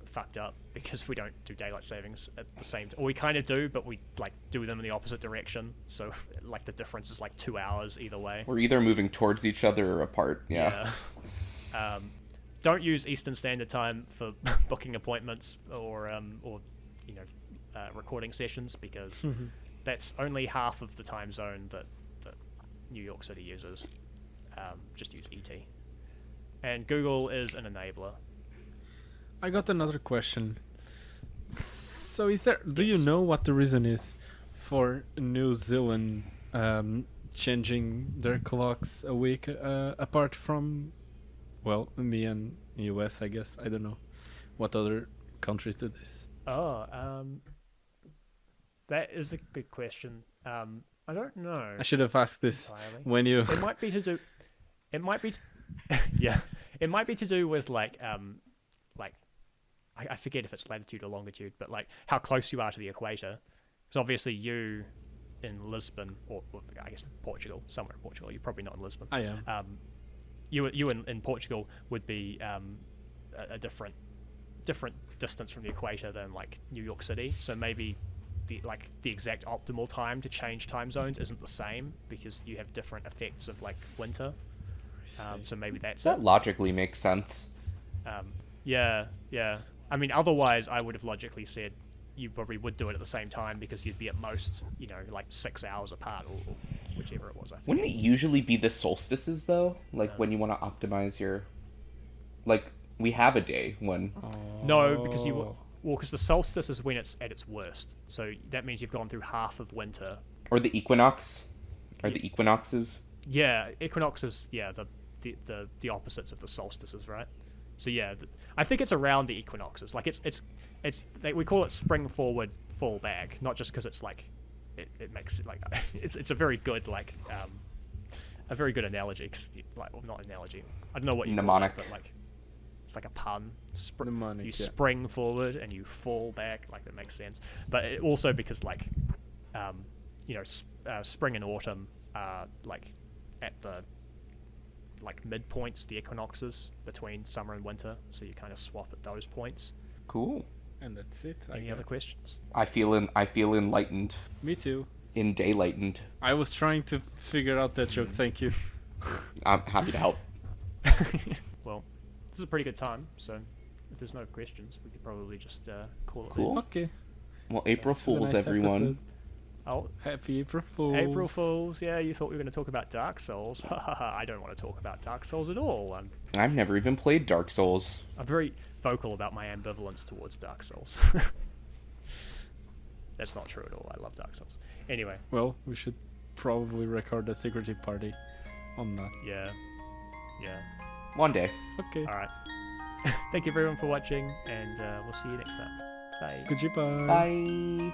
fucked up because we don't do daylight savings at the same time. Or we kind of do, but we like do them in the opposite direction, so like the difference is like 2 hours either way. We're either moving towards each other or apart. Yeah. Don't use Eastern Standard Time for booking appointments or you know, recording sessions, because that's only half of the time zone that New York City uses. Just use ET. And Google is an enabler. I got another question. So do you know what the reason is for New Zealand changing their clocks a week apart from, well, me and US, I guess? I don't know. What other countries do this? That is a good question. I don't know. I should have asked this entirely. when you... It might be to do... It might be... yeah. It might be to do with, like... I forget if it's latitude or longitude, but, like, how close you are to the equator. Because obviously you in Lisbon, or I guess Portugal, somewhere in Portugal. You're probably not in Lisbon. I am. You in Portugal would be a different distance from the equator than like New York City. So maybe the exact optimal time to change time zones isn't the same because you have different effects of like winter. So maybe that's That logically makes sense. Yeah. I mean, otherwise I would have logically said you probably would do it at the same time because you'd be at most, like 6 hours apart or whichever it was. I think. Wouldn't it usually be the solstices though? Like when you want to optimize your, like we have a day when. No, because because the solstice is when it's at its worst. So that means you've gone through half of winter. Or the equinox, or the equinoxes. Yeah, equinoxes. Yeah, the opposites of the solstices, right? So yeah, I think it's around the equinoxes. Like it's we call it spring forward, fall back, not just because it's like it makes it like it's a very good like a very good analogy. Cause like well, not analogy. I don't know what you mnemonic, call it, but like it's like a pun. Mnemonic, you spring forward and you fall back. Like that makes sense. But it also because like spring and autumn are like at the like midpoints, the equinoxes between summer and winter, so you kind of swap at those points. Cool. And that's it. Any other questions? I feel enlightened. Me too. In daylightened. I was trying to figure out that joke. Thank you. I'm happy to help. Well, this is a pretty good time, so if there's no questions, we could probably just call it. Cool. Okay. Well, April This is a Fools, nice everyone. episode. Oh, Happy April Fools. April Fools. Yeah, you thought we were going to talk about Dark Souls. I don't want to talk about Dark Souls at all. I've never even played Dark Souls. I'm very vocal about my ambivalence towards Dark Souls. That's not true at all. I love Dark Souls. Anyway. Well, we should probably record a secretive party on that. Yeah. One day. Okay. All right. Thank you everyone for watching, and we'll see you next time. Bye. Goodbye. Bye.